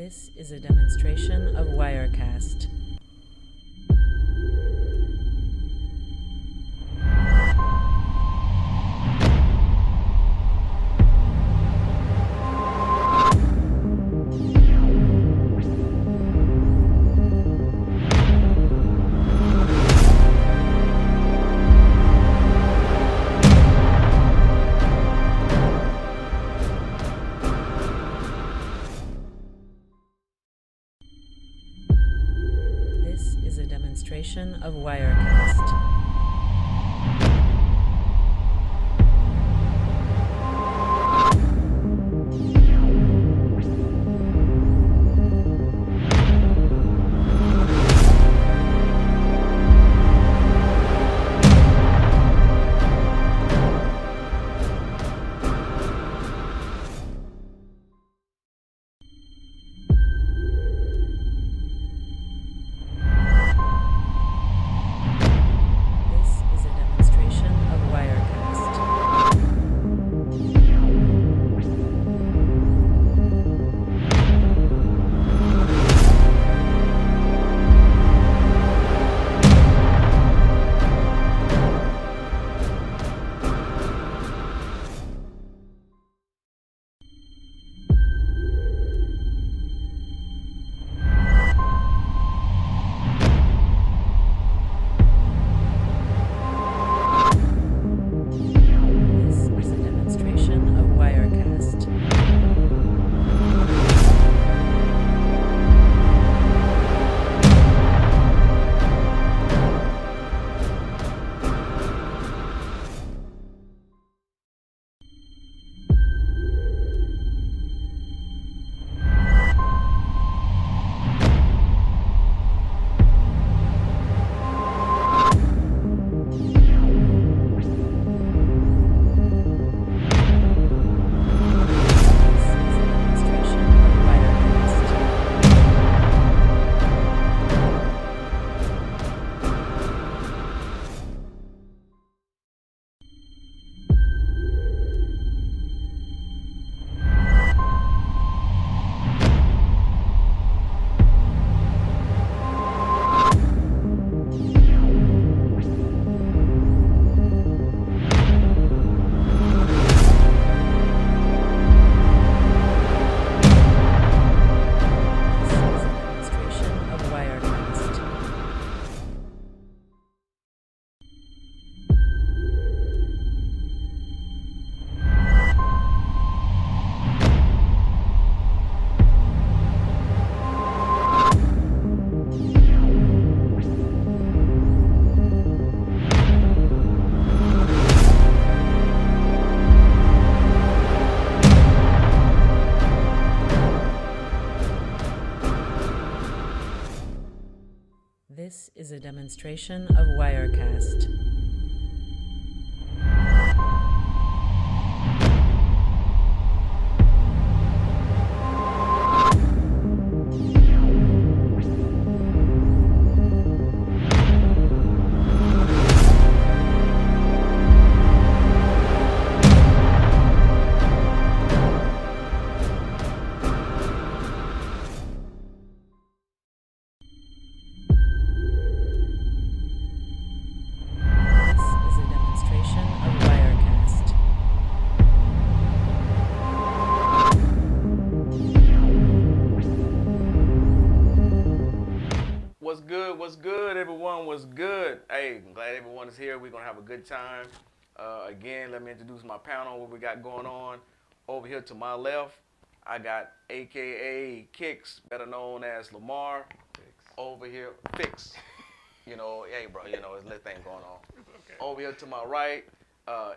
This is a demonstration of Wirecast. This is a demonstration of Wirecast. This is a demonstration of Wirecast. This is a demonstration of Wirecast. This is a demonstration of Wirecast. This is a demonstration of Wirecast. This is a demonstration of Wirecast. This is a demonstration of Wirecast. What's good? What's good, everyone? What's good? Hey, I'm glad everyone is here. We're gonna have a good time. Again, let me introduce my panel. What we got going on over here to my left? I got AKA Kicks, better known as Lamar. Over here, Fix. You know, hey, bro. You know, there's a little thing going on. Over here to my right,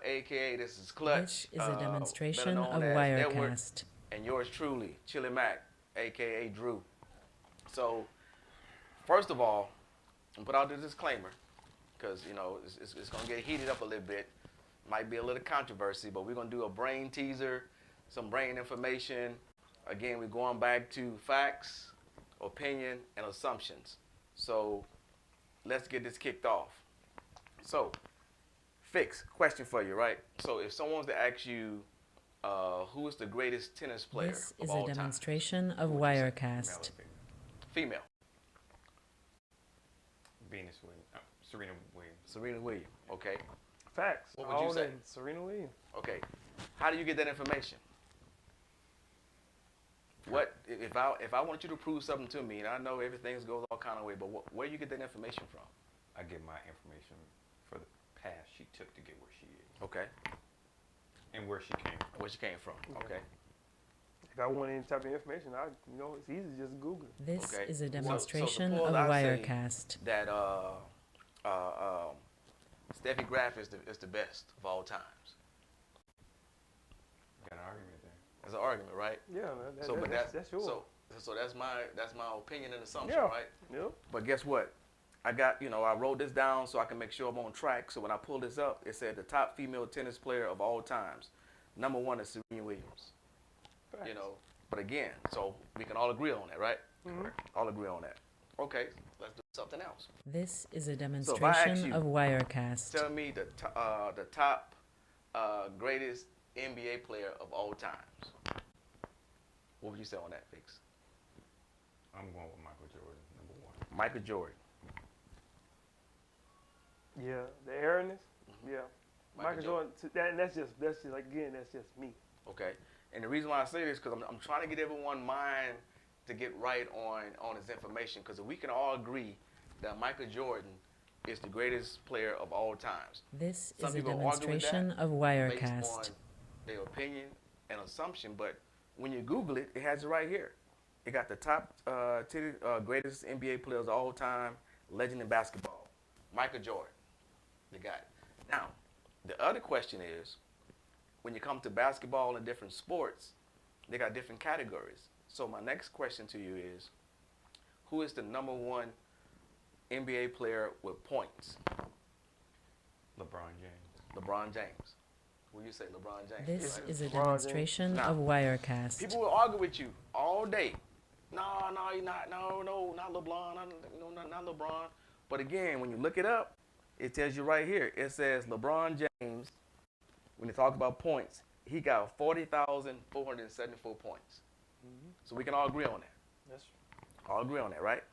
AKA this is Clutch. This is a better demonstration known of as Edward, Wirecast. and yours truly, Chili Mac, AKA Drew. So, first of all, I'm put out the disclaimer because you know it's gonna get heated up a little bit. Might be a little controversy, but we're gonna do a brain teaser, some brain information. Again, we're going back to facts, opinion, and assumptions. So let's get this kicked off. So, Fix, question for you, right? So if someone's to ask you Who is the greatest tennis player This of is a all time? demonstration of Who would you say? Male Wirecast. or female? Female. Venus Williams. Serena Williams. Serena Williams. Okay. Facts. What would you All say? in Serena Williams. Okay. How do you get that information? What if I want you to prove something to me, and I know everything goes all kind of way, but where you get that information from? I get my information for the path she took to get where she is Okay. and where she came from. Where she came from? Okay. If I want any type of information, it's easy to just Google it. This Okay. is a So demonstration suppose of I say Wirecast. that Steffi Graf is the best of all times. Got an argument there. That's an argument, right? Yeah, that's yours. So that's my opinion and assumption, Yeah. right? Yep. But guess what? I wrote this down so I can make sure I'm on track. So when I pull this up, it said the top female tennis player of all times. Number 1 is Serena Williams. Facts. But again, so we can all agree on that, right? Mhm. All agree on that. Okay, let's do something else. This is a ask demonstration you- of Wirecast. Tell me the top greatest NBA player of all times. What would you say on that, Fix? I'm going with Michael Jordan, number 1. Michael Jordan. Yeah, the airness. Yeah, Michael Michael Jordan. That's just like again, that's just me. Okay. And the reason why I say this because I'm trying to get everyone's mind to get right on this information. Because if we can all agree that Michael Jordan is the greatest player of all times, This Some is a people argue with demonstration that of based Wirecast. on their opinion and assumption, but when you Google it, it has it right here. It got the top 10 greatest NBA players of all time, legend in basketball, Michael Jordan. You got it. Now, the other question is, when you come to basketball and different sports, they got different categories. So my next question to you is, who is the number 1 NBA player with points? LeBron James. LeBron James. Will you say LeBron James? This right? is a LeBron James. demonstration Now, of Wirecast. People will argue with you all day. No, you're not. No, not LeBron. Not LeBron. But again, when you look it up, it tells you right here. It says LeBron James, when they talk about points, he got 40,474 points. Mhm. So we can all agree on that. That's All agree on that, right?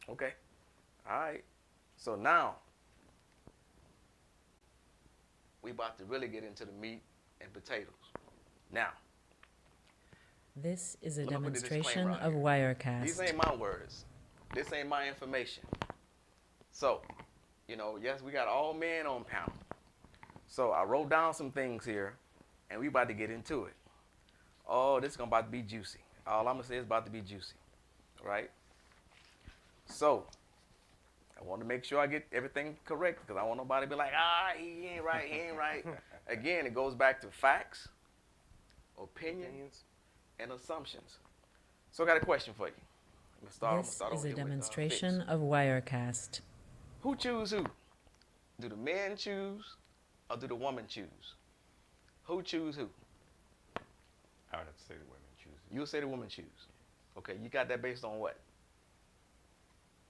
Okay. All right. So now, we about to really get into the meat and potatoes. Now, This is a Let me put the demonstration disclaimer out of here. These Wirecast. ain't my words. This ain't my information. So, yes, we got all men on panel. So I wrote down some things here, and we about to get into it. Oh, this is about to be juicy. All I'm gonna say is about to be juicy, right? So I want to make sure I get everything correct because I want nobody to be like, he ain't right, he ain't right. Again, it goes back to facts, opinion, opinions. and assumptions. So I got a question for you. I'm gonna This start is over a here with, demonstration Fitz. of Wirecast. Who choose who? Do the men choose or do the women choose? Who choose who? I would have to say the women choose it. You'll say the women choose. Okay, you got that based on what?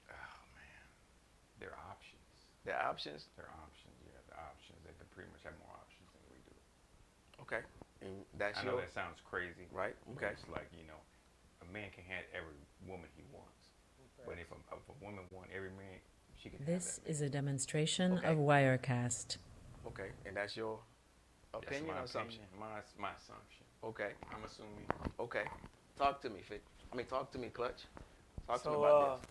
Oh, man. Their options. Their options? Their options, yeah. The options. They pretty much have more options than we do. Okay. And that's I know your, that sounds crazy. right? But Okay. it's like, a man can have every woman he wants. But if a woman wants every man, she can This have that is a demonstration Okay. of Wirecast. Okay. And that's your man. opinion or That's assumption? my assumption. Okay. I'm assuming. Okay. Talk to me, Fit. Talk to me, Clutch. Talk to me So, about this.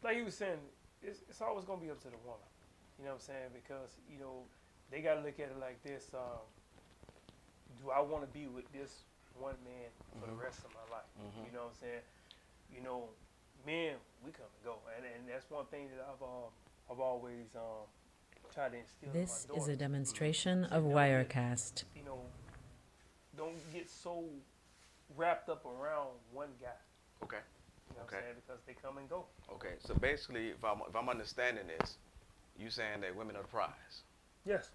like you were saying, it's always gonna be up to the woman. You know what I'm saying? Because they gotta look at it like this. Do I want to be with this one man for the rest of my life? Mhm. You know what I'm saying? Men, we come and go, and that's one thing that I've always tried to instill in my This is daughters. a demonstration of Don't get- Wirecast. Don't get so wrapped up around one guy. Okay. You know what Okay. I'm saying? Because they come and go. Okay. So basically, if I'm understanding this, you saying that women are the prize. Yes.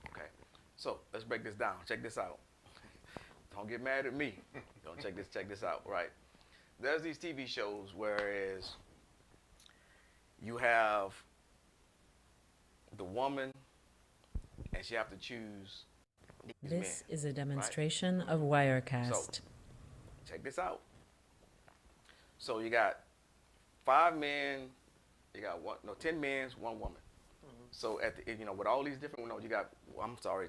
Okay. So let's break this down. Check this out. Don't get mad at me. Don't check this out. Right. There's these TV shows whereas you have the woman and she have to choose these This men. is a demonstration of Wirecast. Check this out. So you got 5 men, you got 10 men, 1 woman. Mm-hmm. So at the, with all these different, you got,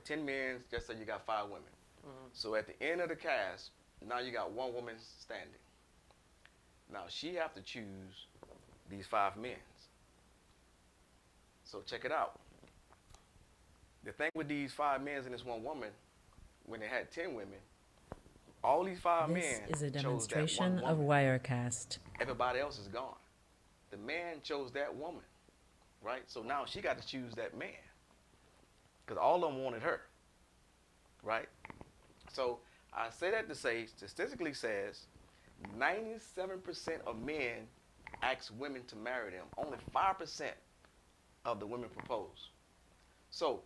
10 men, just say you got 5 women. Mm-hmm. So at the end of the cast, now you got 1 woman standing. Now she have to choose these 5 men. So check it out. The thing with these 5 men and this 1 woman, when they had 10 women, all these 5 This men is a chose that 1 demonstration of woman. Wirecast. Everybody else is gone. The man chose that woman, right? So now she got to choose that man because all of them wanted her, right? So I say that to say, statistically says 97% of men ask women to marry them. Only 5% of the women propose. So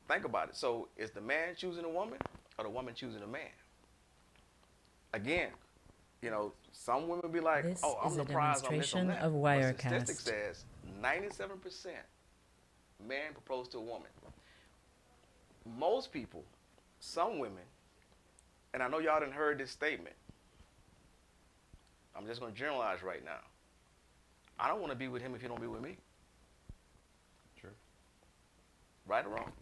think about it. So is the man choosing a woman or the woman choosing a man? Again, some women be like, This oh, I'm is the a prize on this, on demonstration that. of But statistics Wirecast. says 97% man propose to a woman. Most people, some women, and I know y'all done heard this statement. I'm just going to generalize right now. I don't want to be with him if he don't be with me. True. Right or wrong?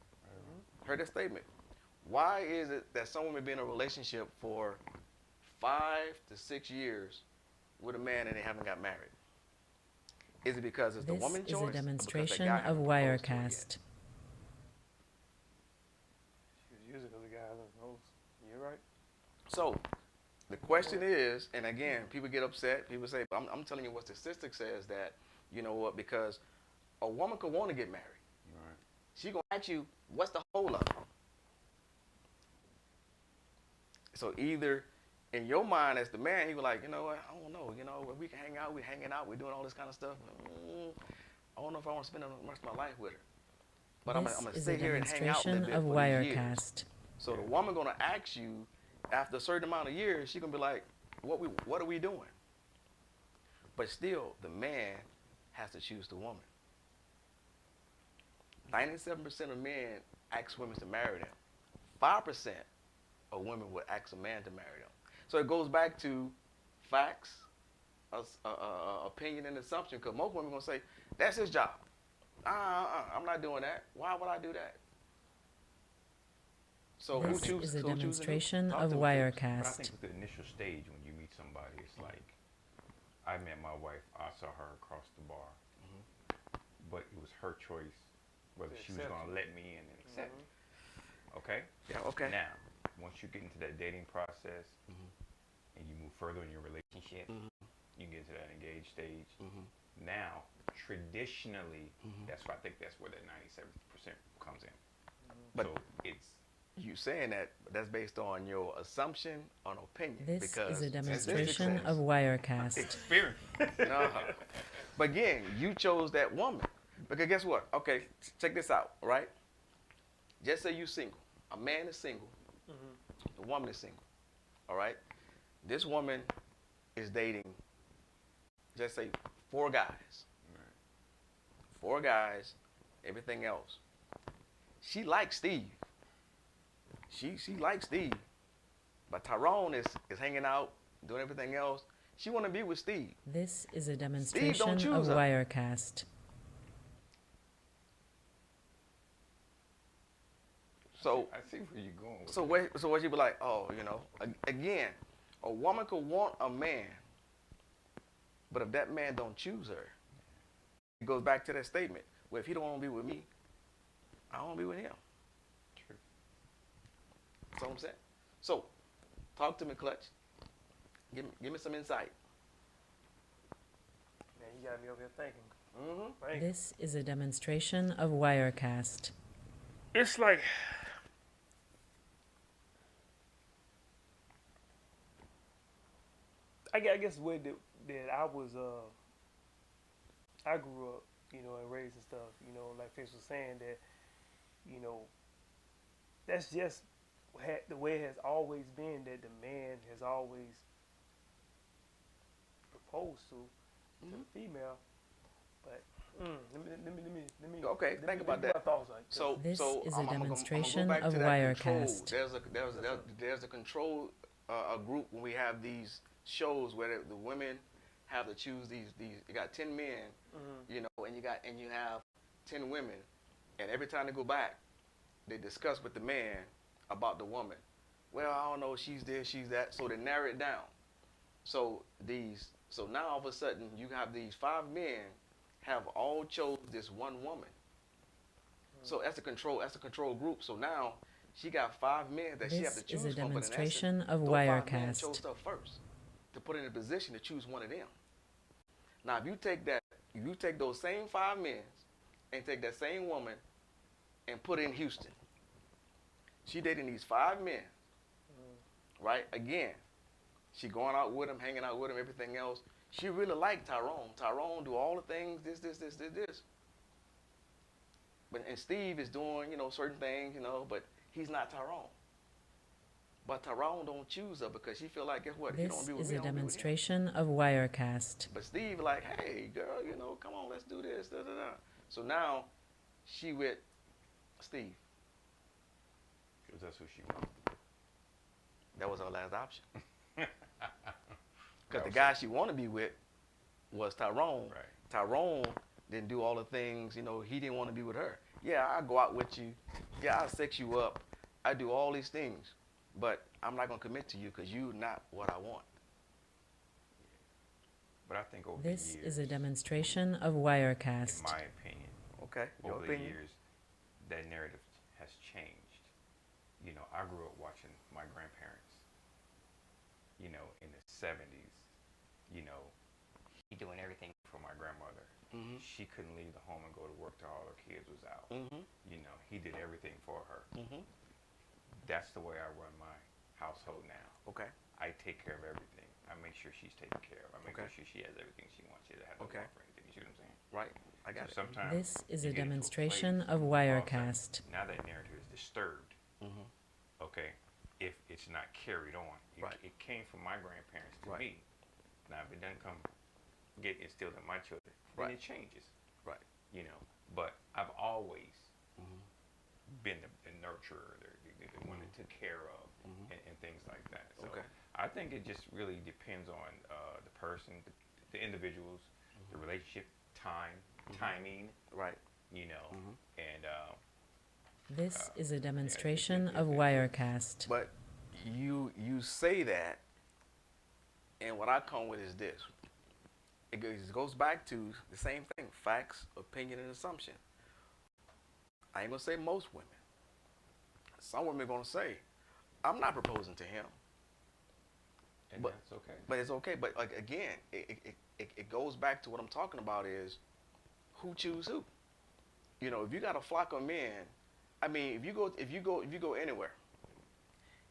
Heard that statement. Why is it that some women be in a relationship for 5 to 6 years with a man and they haven't got married? Is it because it's the This woman's is choice? a or because that demonstration guy of haven't proposed to her yet? Wirecast. Usually because the guy knows. You're right. So the question is, and again, people get upset. People say, but I'm telling you what statistics says that, you know what, because a woman could want to get married. Right. She going to ask you, what's the hold up? So either in your mind as the man, he was like, you know what, I don't know, we can hang out, we're hanging out, we're doing all this kind of stuff. I don't know if I want to spend the rest of my life with her. But I'm This going to is a sit here and hang out a demonstration little bit of for these years. Wirecast. So the woman going to ask you after a certain amount of years, she's going to be like, what are we doing? But still, the man has to choose the woman. 97% of men ask women to marry them. 5% of women would ask a man to marry them. So it goes back to facts, opinion, and assumption, because most women are going to say, that's his job. I'm not doing that. Why would I do that? So who This chooses? is a who chooses who? demonstration Talk of to me, please. But I Wirecast. think with the initial stage when you meet somebody, it's like, I met my wife, I saw her across the bar, but it was her choice whether To she was accept going to you. let me in and accept me. Okay? Yeah, okay. Now, once you get into that dating process and you move further in your relationship, you get into that engaged stage. Now, traditionally, that's why I think that's where that 97% comes in. But so it's you saying that, but that's based on your assumption, on opinion. This because is a statistics demonstration says- of Wirecast. experience. No. But again, you chose that woman. Because guess what? Okay, check this out, right? Just say you single. A man is single. The woman is single. All right? This woman is dating, just say, 4 guys. 4 guys, everything else. She likes Steve. She likes Steve. But Tyrone is hanging out, doing everything else. She want to be with Steve. This is a demonstration of choose her. Wirecast. So I see where you're going with so what you be like, oh, again, a woman could want a man, but if that man don't choose her, it goes back to that statement. Well, if he don't want to be with me, I don't want to be with him. True. That's all I'm saying. So, talk to me, Clutch. Give me some insight. Man, you got me over here thinking. Thank you. This is a demonstration of Wirecast. It's like I guess the way that I was I grew up, and raised and stuff, like Fitz was saying that, that's just the way it has always been, that the man has always proposed to the female, but Okay, let think me about get that. my thoughts on it, 'cause So, This so is a I'm gonna demonstration go back of to that control. Wirecast. There's a control a group when we have these shows where the women have to choose these. You got 10 men, you know, and you have 10 women, and every time they go back, they discuss with the man about the woman. Well, I don't know, she's this, she's that. So they narrow it down. So now all of a sudden you have these 5 men have all chose this one woman. So that's a control group. So now she got 5 men that she have This to choose is a from. But in essence, demonstration of those 5 men Wirecast. chose her first to put in a position to choose one of them. Now if you take those same 5 men and take that same woman and put her in Houston. She dating these 5 men, right? Again, she going out with him, hanging out with him, everything else. She really liked Tyrone. Tyrone do all the things, this. And Steve is doing, you know, certain things, you know, but he's not Tyrone. But Tyrone don't choose her because she feel like, guess what? If you don't This be with is me, a I don't be with him. demonstration of Wirecast. But Steve like, hey, girl, you know, come on, let's do this. Da, da, da. So now she with Steve. Because that's who she wants. That was her last option. Because the guy she want to be with was Tyrone. Right. Tyrone didn't do all the things, you know, he didn't want to be with her. Yeah, I'll go out with you. Yeah, I'll sex you up. I do all these things. But I'm not going to commit to you because you're not what I want. But I think over This the years, is a demonstration of in Wirecast. my opinion, Okay? Your over opinion? the years, that narrative has changed. You know, I grew up watching my grandparents, you know, in the 70s, you know, he doing everything for my grandmother. Mm-hmm. She couldn't leave the home and go to work till all her kids was out. Mm-hmm. You know, he did everything for her. Mm-hmm. That's the way I run my household now. Okay. I take care of everything. I make sure she's taken care of. I make Okay. sure she has everything she wants. She doesn't have to Okay. work for anything. You see what I'm saying? Right. I got So it. sometimes This is you a get into demonstration place, of all of a sudden, Wirecast. Now that narrative is disturbed. Mm-hmm. Okay, if it's not carried on, Right. it came from my grandparents to Right. me. Now if it doesn't come get instilled in my children, Right. then it changes. Right. You know, but I've always Mm-hmm. been the nurturer, the one that took care of, Mhm. and things like that. So Okay. I think it just really depends on the person, the individuals, the relationship, timing, Right. you know, Mhm. and This is a demonstration of Wirecast. But you say that, and what I come with is this. It goes back to the same thing: facts, opinion, and assumption. I ain't gonna say most women. Some women are gonna say, "I'm not proposing to him," and but- that's okay. but it's okay. But like again, it goes back to what I'm talking about is who choose who. You know, if you got a flock of men, I mean, if you go anywhere,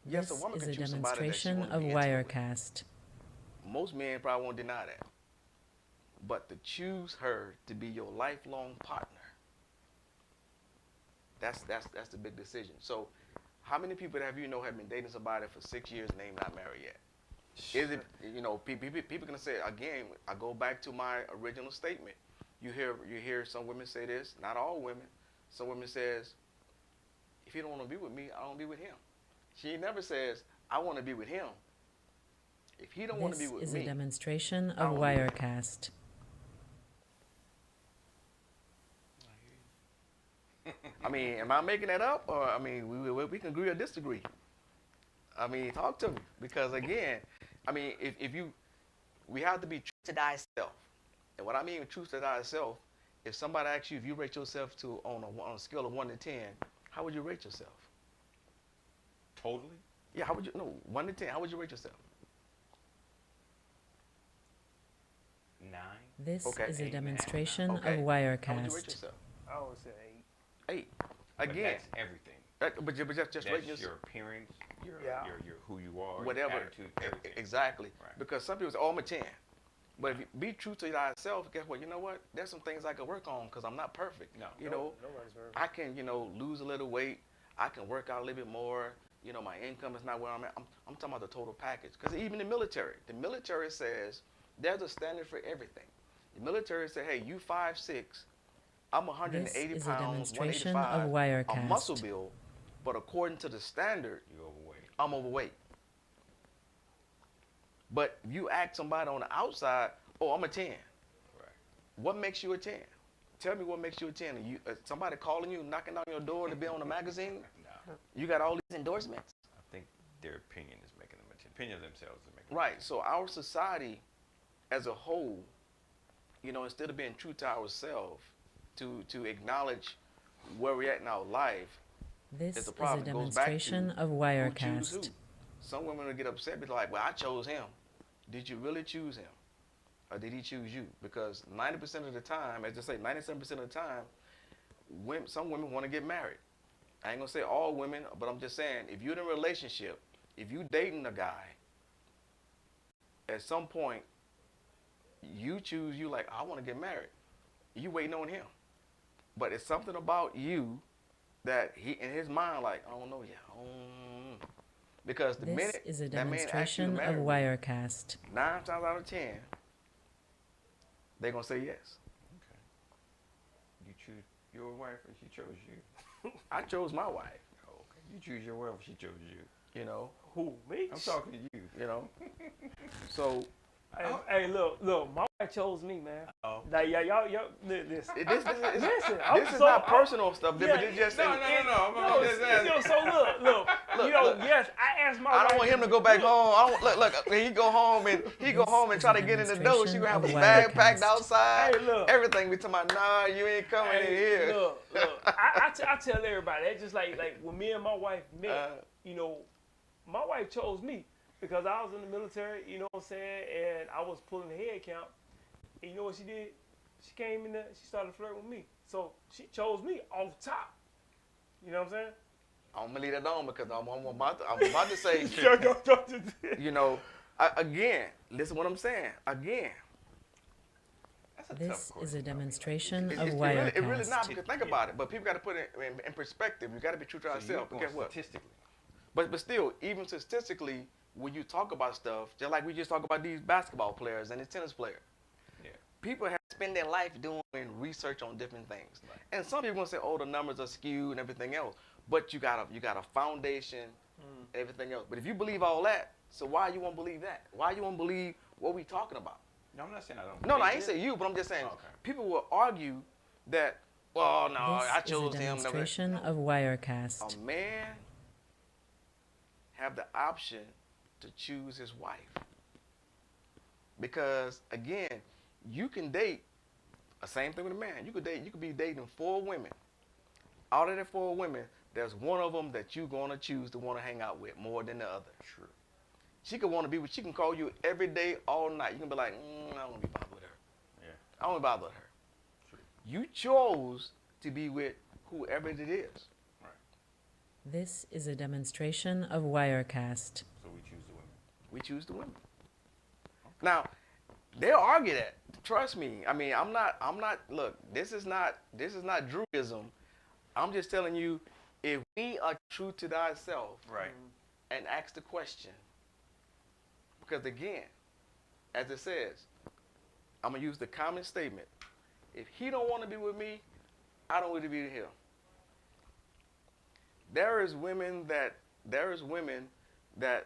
yes, This a woman is can a choose somebody that she demonstration want to of be intimate with. Wirecast. Most men probably won't deny that. But to choose her to be your lifelong partner, that's the big decision. So, how many people have been dating somebody for 6 years and they not married yet? Is it, you know, people gonna say again? I go back to my original statement. You hear some women say this. Not all women. Some women says, if he don't want to be with me, I don't be with him. She never says I want to be with him. If he don't want to This be with is me, a demonstration I of don't believe it. Wirecast. I mean, am I making that up, or I mean, we can agree or disagree. I mean, talk to me because again, I mean, we have to be true to thyself, and what I mean with truth to thyself, if somebody asks you if you rate yourself on a scale of 1 to 10, how would you rate yourself? Totally. Yeah, how would you 1 to 10? How would you rate yourself? 9. This Okay. is a 8.5. demonstration Okay. of How would you rate Wirecast. yourself? I always say 8. 8. But Again, that's everything. but just That's rating your yourself. appearance, your who you are, Whatever. your attitude, everything. Exactly. Right. Because some people say, oh, I'm a 10. But if you be true to yourself, guess what? You know what? There's some things I can work on because I'm not perfect. No. You know, Nobody's perfect. I can, lose a little weight. I can work out a little bit more. You know, my income is not where I'm at. I'm talking about the total package. Because even the military says there's a standard for everything. The military say, hey, you 5'6", I'm This 180 is a pounds, demonstration 185, of a muscle Wirecast. build, but according to the standard, You're overweight. I'm overweight. But if you ask somebody on the outside, oh, I'm a 10. Right. What makes you a 10? Tell me what makes you a 10. You, somebody calling you, knocking on your door to be on the magazine? No. You got all these endorsements. I think their opinion is making them a opinion of themselves is making Right. So our society as a whole, you know, instead of being true to ourselves, to acknowledge where we're at in our life, This it's is a a problem. It goes back to demonstration of who choose who. Wirecast. Some women will get upset, be like, well, I chose him. Did you really choose him? Or did he choose you? Because 90% of the time, as I say, 97% of the time, some women want to get married. I ain't going to say all women, but I'm just saying, if you're in a relationship, if you dating a guy, at some point, you choose you like, I want to get married. You waiting on him. But it's something about you that he, in his mind, like, I don't know yet. Because the This minute is a that man asks you to demonstration of marry him, Wirecast. 9 times out of 10, they're going to say yes. Okay. You choose your wife or she chose you? I chose my wife, Oh, okay. You choose your wife or she chose you? you know, Who, me? I'm talking to you. you know. So Hey, look, my wife chose me, man. Oh. Like, y'all, listen. this Listen, is not personal stuff, but it's just No. I'm just asking. Yo, so look, Look, you know, look. yes, I asked my I wife. don't want him to go back home. I don't, look, when he go home and This try is to a get in the door, she gonna have his demonstration of bag packed Wirecast. outside. Hey, look. Everything. We talking about, nah, you ain't coming in here. Look, I tell everybody that just like when me and my wife met, you know, my wife chose me because I was in the military, you know what I'm saying, and I was pulling the head count. And you know what she did? She came in there, she started flirting with me. So she chose me off top. You know what I'm saying? I'm gonna leave that on because I'm about to say, you know, again, listen what I'm saying. Again, That's a This tough is question, a though. demonstration it of really not Wirecast. because think about it. But people got to put it in perspective. You got to be true to So you're ourselves. going Guess what? statistically. But still, even statistically, when you talk about stuff, just like we just talk about these basketball players and these tennis players, Yeah. people have spent their life doing research on different things. Right. And some people gonna say, oh, the numbers are skewed and everything else. But you got a foundation, and everything else. But if you believe all that, so why you won't believe that? Why you won't believe what we talking about? No, I'm not saying I don't. No, I believe ain't it. say you, but I'm just saying Okay. people will argue that, well, no, I This is a chose him. demonstration of Wirecast. A man have the option to choose his wife. Because again, you can date the same thing with a man. You could be dating 4 women. Out of the 4 women, there's one of them that you're gonna choose to want to hang out with more than the other. True. She could want to be with. She can call you every day, all night. You can be like, I don't want to be bothered with her. Yeah. I don't want to bother with her. True. You chose to be with whoever it is. This is a demonstration of Wirecast. So we choose the women. We choose the women. Now, they'll argue that. Trust me. I mean, I'm not. Look, this is not Druidism. I'm just telling you, if we are true to thyself, Right. and ask the question, because again, as it says, I'm gonna use the common statement: if he don't want to be with me, I don't want to be with him. There is women that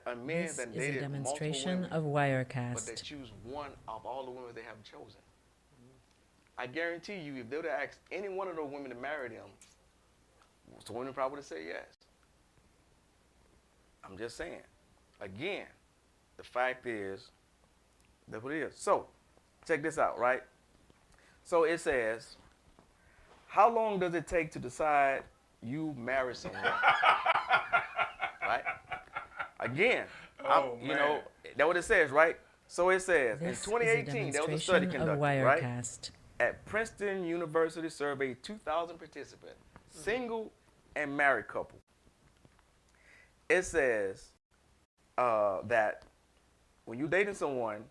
are men This that is a dated multiple demonstration women, of but they Wirecast. choose one of all the women they have chosen. I guarantee you, if they would have asked any one of those women to marry them, some women probably would have said yes. I'm just saying. Again, the fact is, that's what it is. So, check this out, right? So it says, how long does it take to decide you marry someone? Right? Again, Oh, you know, man. that's what it says, right? So it says, in This is a 2018, there was a study demonstration of conducted, right? Wirecast. At Princeton University surveyed 2,000 participants, single and married couple. It says that when you're dating someone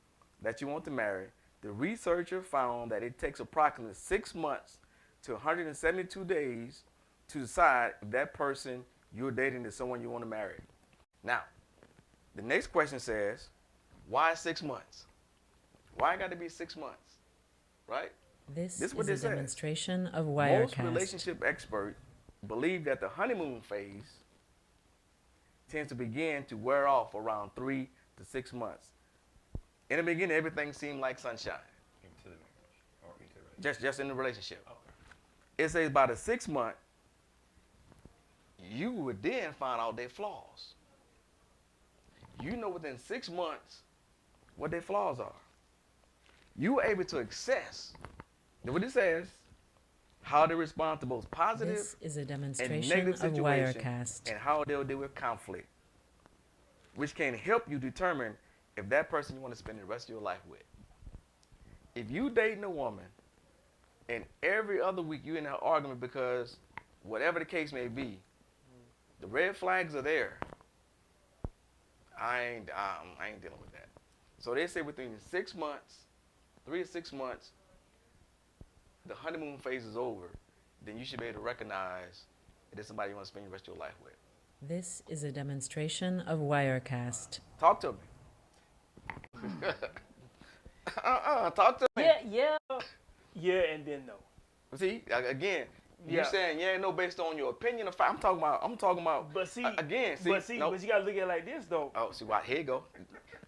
that you want to marry, the researcher found that it takes approximately 6 months to 172 days to decide if that person you're dating is someone you want to marry. Now, the next question says, why 6 months? Why it got to be 6 months, right? This This is what is a this says. demonstration of Most Wirecast. relationship experts believe that the honeymoon phase tends to begin to wear off around 3 to 6 months. In the beginning, everything seemed like sunshine, Into the marriage or into the relationship. just in the relationship. Okay. It says by the 6th month, you would then find out their flaws. You know within 6 months what their flaws are. You were able to assess, what it says, how they respond to both positive This is a and demonstration negative of situations Wirecast. and how they'll deal with conflict, which can help you determine if that person you want to spend the rest of your life with. If you dating a woman and every other week you in an argument because whatever the case may be, the red flags are there. I ain't dealing with that. So they say within 6 months, 3 to 6 months, the honeymoon phase is over, then you should be able to recognize that there's somebody you want to spend the rest of your life with. This is a demonstration of Wirecast. Talk to me. Talk to me. Yeah, and then no. See, again, you Yeah. saying yeah, no, based on your opinion. I'm talking about. But see, Again, but no. you gotta look at it like this though. Oh, see, why? Here you go.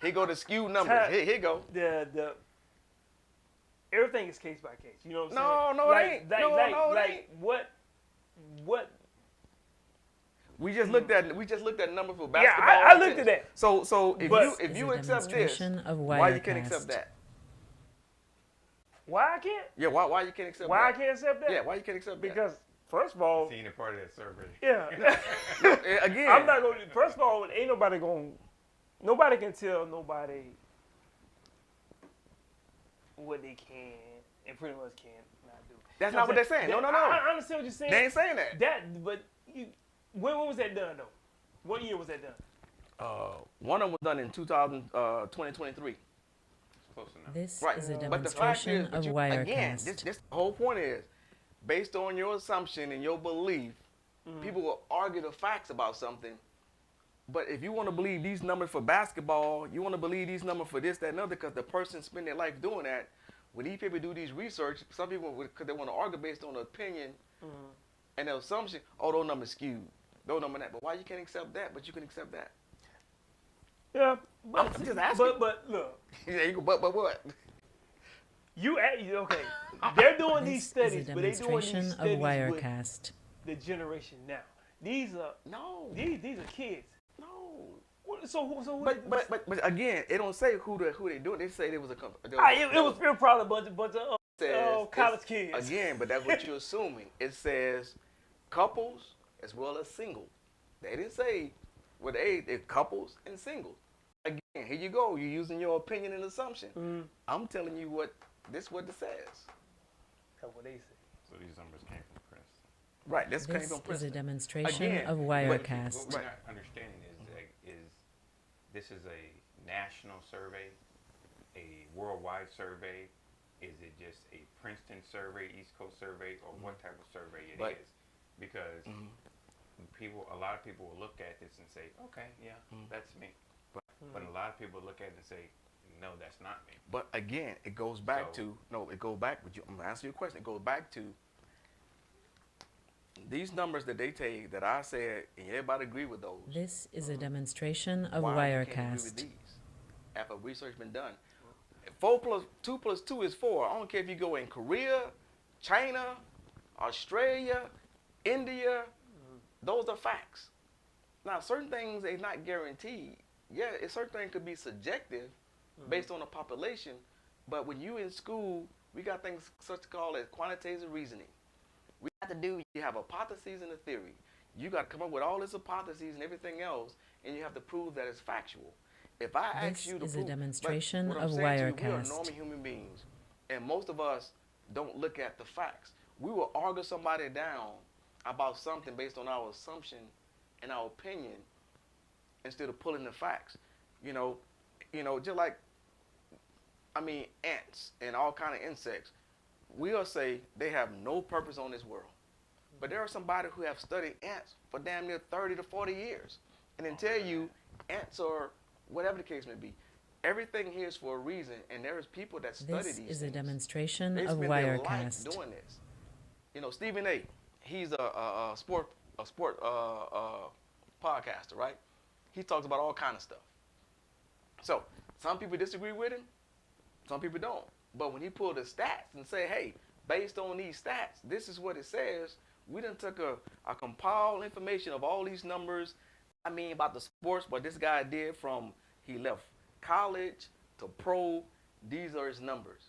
Here go the skewed numbers. Here you go. The everything is case by case. You know what I'm saying? No, it ain't. No, it ain't. What? We just looked at number for Yeah, basketball. I and looked tennis. at that. So if But- you This is a accept this, demonstration of why you can't Wirecast. accept that? Why I can't? Yeah, why you can't accept Why I that? can't accept that? Yeah, why you can't accept that? Because first of all, Seeing a part of that survey. yeah. Again, I'm not gonna. First of all, ain't nobody gonna. Nobody can tell nobody what they can and pretty much can not do. That's not what they're saying. No. I understand what you're saying. They ain't saying that. But when was that done though? What year was that done? One of them was done in 2023. Close enough. This Right. is a But the fact demonstration is, of again, Wirecast. this the whole point is, based on your assumption and your belief, people will argue the facts about something. But if you want to believe these numbers for basketball, you want to believe these numbers for this, that, and other, because the person spend their life doing that. When these people do these research, some people, because they want to argue based on the opinion and the assumption, oh, those numbers skewed. Those numbers that. But why you can't accept that, but you can accept that? Yeah, but, I'm just asking. But look, Yeah, you go, but what? okay. They're doing these This studies, is a but they're doing demonstration these of studies with Wirecast. the generation now. These are No. these are kids. No. So who? But again, it don't say who they doing. They say there was a It was probably a bunch of says college it's- kids. Again, but that's what you're assuming. It says couples as well as single. They didn't say what age. It's couples and single. Again, here you go. You're using your opinion and assumption. I'm telling you what this says. That's what they say. So these numbers came from Princeton. Right. This came This from is a Princeton. demonstration Again, of but- What Wirecast. we're not understanding is this is a national survey, a worldwide survey. Is it just a Princeton survey, East Coast survey, or what type of survey it is? Right. Because a lot of people will look at this and say, okay, yeah, that's me. But a lot of people look at it and say, no, that's not me. But again, it goes back So- to it goes back. I'm gonna answer your question. It goes back to these numbers that they take that I said, and everybody agree with those. This is a demonstration of Why you can't agree with Wirecast. these after research been done? 4 plus 2 plus 2 is 4. I don't care if you go in Korea, China, Australia, India. Those are facts. Now, certain things are not guaranteed. Yeah, certain things could be subjective based on the population. But when you in school, we got things such called as quantitative reasoning. We have to do. You have a hypothesis and a theory. You got to come up with all this hypotheses and everything else, and you have to prove that it's factual. If I ask This you to is a prove, demonstration but what of I'm saying to you, we are Wirecast. normal human beings, and most of us don't look at the facts. We will argue somebody down about something based on our assumption and our opinion instead of pulling the facts. You know, just like ants and all kind of insects. We'll say they have no purpose on this world. But there are somebody who have studied ants for damn near 30 to 40 years and then tell you ants are whatever the case may be. Everything here is for a reason, and there is people that study This these is a things. demonstration They of spend their life Wirecast. doing this. You know, Stephen A. He's a sport podcaster, right? He talks about all kind of stuff. So some people disagree with him, some people don't. But when he pulled the stats and say, hey, based on these stats, this is what it says. We done took a compiled information of all these numbers. I mean about the sports, what this guy did from he left college to pro. These are his numbers.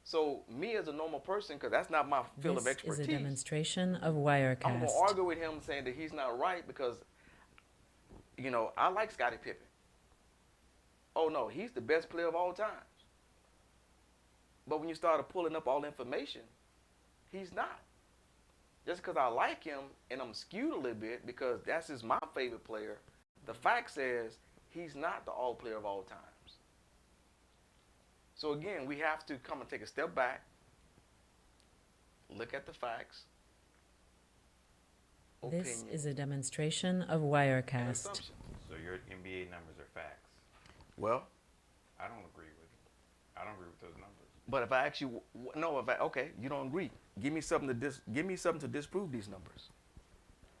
So me as a normal person, because that's not my field of This expertise, is a demonstration of I'm going to Wirecast. argue with him saying that he's not right because, you know, I like Scottie Pippen. Oh, no, he's the best player of all times. But when you start pulling up all the information, he's not. Just because I like him and I'm skewed a little bit because that's just my favorite player, the fact says he's not the all player of all times. So again, we have to come and take a step back, look at the facts, This opinion, is a demonstration of and Wirecast. assumption. So your NBA numbers are facts. Well, I don't agree with it. I don't agree with those numbers. but if I ask you, okay, you don't agree. Give me something to disprove these numbers.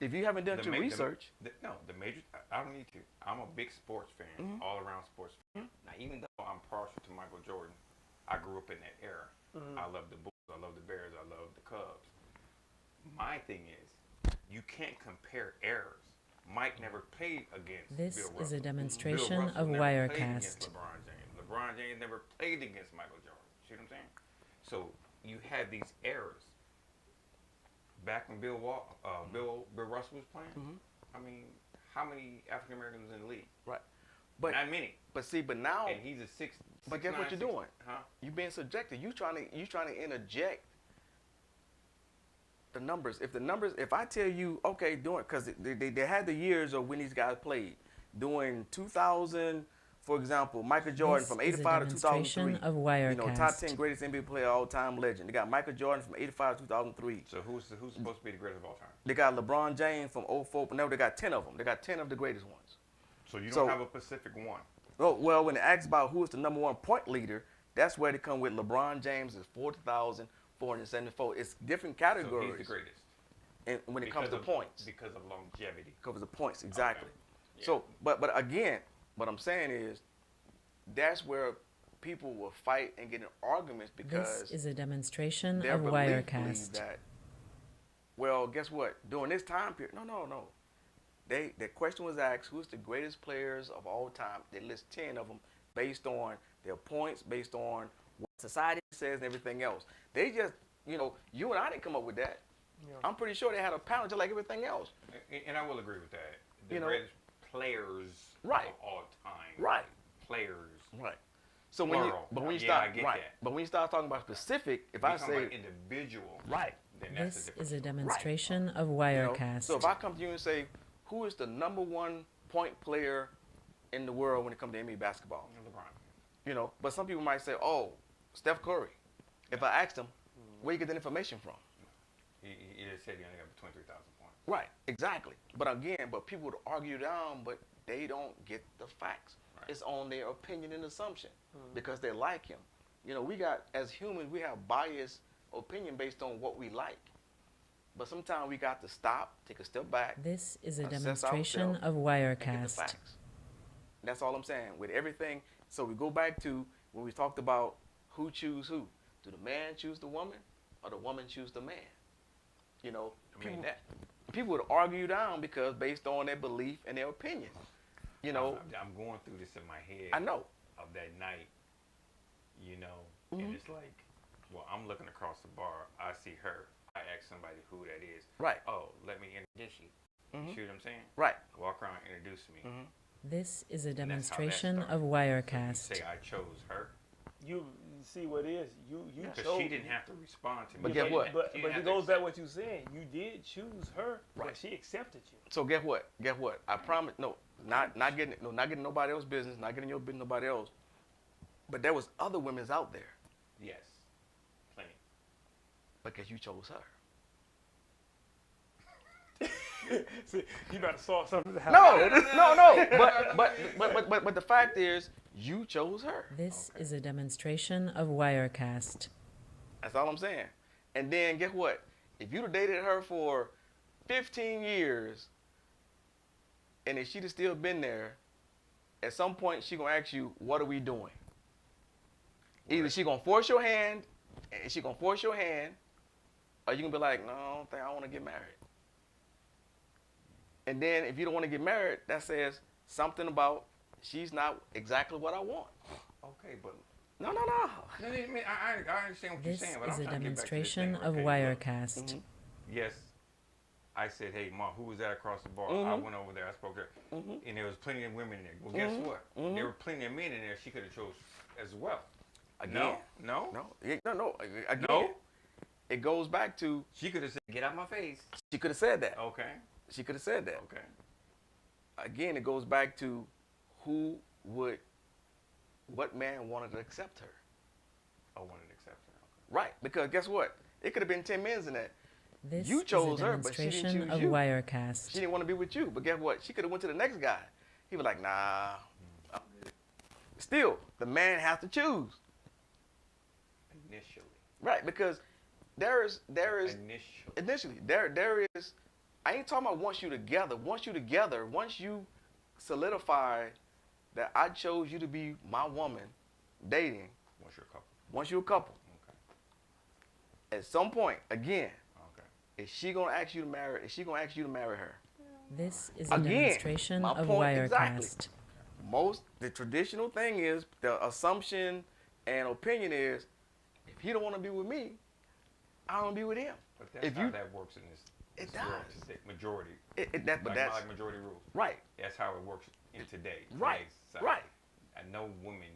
If you haven't done your research, The major. I don't need to. I'm a big sports fan, all around sports fan. Now, even though I'm partial to Michael Jordan, I grew up in that era. I love the Bulls. I love the Bears. I love the Cubs. My thing is, you can't compare eras. Mike never played against This Bill is a Russell. demonstration Bill Russell of never played against Wirecast. LeBron James. LeBron James never played against Michael Jordan. See what I'm saying? So you had these eras. Back when Bill Russell was playing, I mean, how many African Americans was in the league? right? But Not many. but now, And he's a six. but guess what you're doing? Huh? You're being subjective. You trying to interject the numbers. If I tell you, okay, because they had the years of when these guys played, doing 2000, for example, Michael Jordan This from is a 85 to demonstration 2003. of You know, top Wirecast. 10 greatest NBA player all time legend. They got Michael Jordan from 85 to 2003. So who's supposed to be the greatest of all time? They got LeBron James from 04. No, they got 10 of them. They got 10 of the greatest ones. So you don't So- have a specific one. Oh, well, when they ask about who is the number one point leader, that's where they come with LeBron James is 40,474. It's different So categories. he's the greatest. And when it comes to Because of- points, Because of longevity. covers the points exactly. Yeah. So, but again, what I'm saying is, that's where people will fight and get in arguments This because is a demonstration their of believe Wirecast. that. Well, guess what? During this time period, no. The question was asked, who's the greatest players of all time? They list 10 of them based on their points, based on what society says and everything else. They just, you and I didn't come up with that. Yeah. I'm pretty sure they had a panel just like everything else. And I will agree with that. The You know- greatest players Right. of all time. Right. Players. Right. So when you, Plural. but when you Yeah, start, I get right. that. But when you start talking about specific, if We I talking about say, individual, right, then that's This the difference. is a demonstration of you know, Wirecast. so if I come to you and say, who is the number one point player in the world when it comes to NBA basketball? LeBron. But some people might say, oh, Steph Curry. If I asked them, where you get that information from? He just said he only got 23,000 points. Right, exactly. But again, people would argue down, but they don't get the facts. Right. It's on their opinion and assumption because they like him. As humans, we have biased opinion based on what we like. But sometimes we got to stop, take a step back, This is a assess demonstration ourselves, of and get the Wirecast. facts. That's all I'm saying. With everything, so we go back to when we talked about who choose who. Do the man choose the woman, or the woman choose the man? People would argue down because based on their belief and their opinion. I'm going through this in my head. I know. Of that night, and it's like, well, I'm looking across the bar. I see her. I ask somebody who that is. Right. Oh, let me introduce you. You see what I'm saying? Right. Walk around, introduce me. This is a And that's how that demonstration started. of So you Wirecast. say I chose her You see what it is. You because chose. she didn't have to respond to me. But She guess didn't what? have- But she but didn't it have goes to back accept what you saying. You did choose her, Right. but she accepted you. So guess what? I promise. No, not getting nobody else's business. Not getting your business, nobody else. But there was other women's out there Yes, plenty. because you chose her. See, you better sort something out. No. But the fact is, You chose her. This is a demonstration of Wirecast. That's all I'm saying. And then guess what? If you'd have dated her for 15 years, and if she'd have still been there, at some point she gonna ask you, "What are we doing?" Either she gonna force your hand, or you gonna be like, "No, I don't think I want to get married." And then if you don't want to get married, that says something about she's not exactly what I want. Okay, but No. no, I mean, I understand what This you're saying, but is I'm a trying to get back to this thing, demonstration of okay, look, Wirecast. Mhm. yes, I said, hey, Ma, who was that across the bar? I Mhm. went over there, I spoke to her, Mhm. and there was plenty of women in there. Well, guess what? Mhm. There were plenty of men in there she could have chose as well. Again. No? No. Again, No? it goes back to She could have said, get out my face. she could have said that. Okay, She could have said that. okay. Again, it goes back to what man wanted to accept her. I wanted to accept her. Okay. Right, because guess what? It could have been 10 men in that. This You chose is a her, but she didn't demonstration choose of you. Wirecast. She didn't want to be with you, but guess what? She could have went to the next guy. He was like, nah. Still, the man has to choose. Initially. Right, because there is Initially. there is, I ain't talking about once you together. Once you solidify that I chose you to be my woman, dating, Once you're a couple. once you're a couple, Okay. at some point, again, Okay. is she gonna ask you to marry her? This is a Again, demonstration my of point Wirecast. exactly. The traditional thing is, the assumption and opinion is, if he don't want to be with me, I don't want to be with him. But that's If how you- that works in this It world does. today. Majority. But that's like majority rules. right, That's how it works in today. Right, today's society. right. And no woman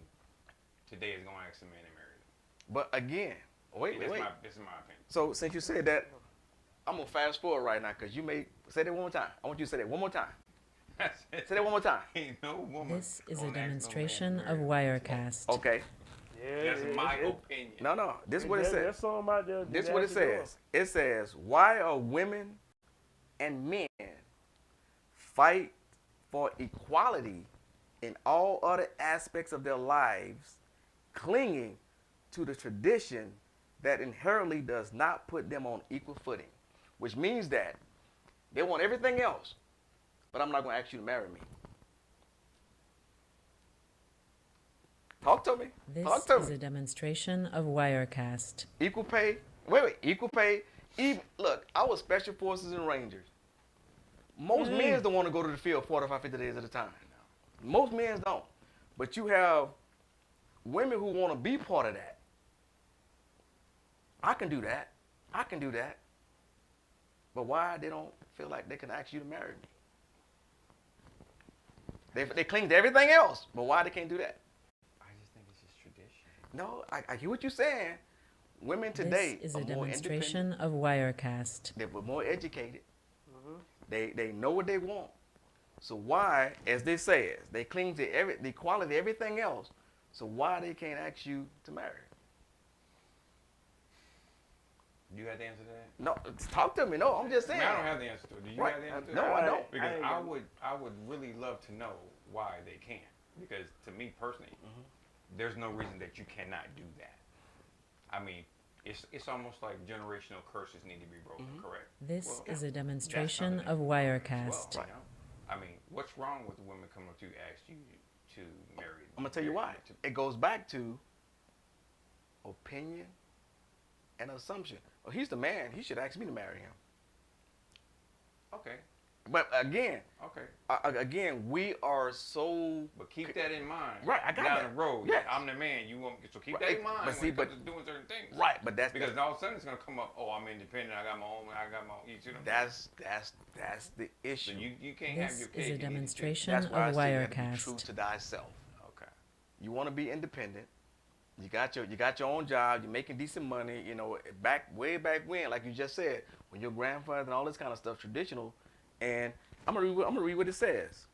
today is going to ask a man to marry them. But again, wait. This is my opinion. So since you said that, I'm gonna fast forward right now because you may say that one more time. I want you to say that one more time. Say that one more time. Ain't no woman. This is a gonna ask no man to demonstration marry of them. Wirecast. Okay. Yeah, That's my opinion. No. This is what it says. There's some out there. This is what it says. It says, why are women and men fight for equality in all other aspects of their lives, clinging to the tradition that inherently does not put them on equal footing? Which means that they want everything else, but I'm not going to ask you to marry me. Talk to me. This Talk to is me. a demonstration of Wirecast. Equal pay. Wait. Equal pay. Even look, I was Special Forces and Rangers. Most men don't want to go to the field 45, 50 days at a time. Most men don't. But you have women who want to be part of that. I can do that. But why they don't feel like they can ask you to marry me? They cling to everything else, but why they can't do that? I just think it's just tradition. No, I hear what you're saying. Women today This is are a more demonstration independent. of Wirecast. They were more educated. They know what they want. So why, as they say, they cling to the equality, everything else. So why they can't ask you to marry? You got the answer to that? No, talk to me. No, I'm just I, saying. mean, I don't have the answer to it. Do you Right. have the answer to No, that? I don't. Because ain't I got- would really love to know why they can't. Because to me personally, Mm-hmm. there's no reason that you cannot do that. I mean, it's almost like generational curses need to be broken, Mm-hmm. correct? This Well, is a that's demonstration something of that- Wirecast. Well, you know? I mean, what's wrong with women coming up to you ask you to marry? I'm gonna tell you why. It goes back to opinion and assumption. Well, he's the man. He should ask me to marry him. Okay, But again, okay. we are so But keep that in mind. Right, I got down that. the road. Yes. I'm the man. You want so keep Right, that in mind but see, when it comes but- to doing certain things. right. But that's Because all of a sudden it's gonna come up. Oh, I'm independent. I got my own. You see what I'm that's the issue. So you can't have This your cake. is a and eat it too. demonstration That's of why I say you have to be true Wirecast. to thyself. Okay. You want to be independent. You got your own job. You're making decent money. You know, way back when, like you just said, when your grandfather and all this kind of stuff, traditional. And I'm gonna read what it says.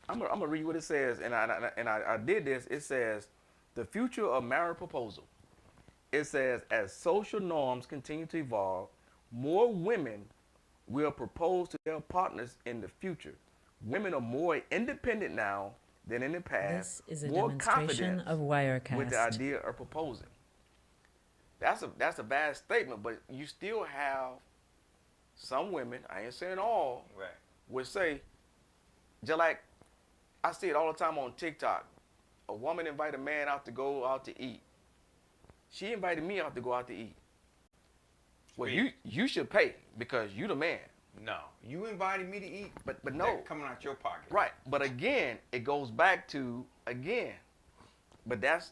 I'm gonna read what it says. And I did this. It says, the future of marriage proposal. It says, as social norms continue to evolve, more women will propose to their partners in the future. Women are more independent now than in the past, This is a more demonstration confidence of with the Wirecast. idea of proposing. That's a bad statement, but you still have some women, I ain't saying all, Right. would say, just like I see it all the time on TikTok, a woman invite a man out to go out to eat. She invited me out to go out to eat. Well, Speak. you should pay because you the man. No, you invited me to eat, But that no, coming out your pocket. right. But again, it goes back to again. But that's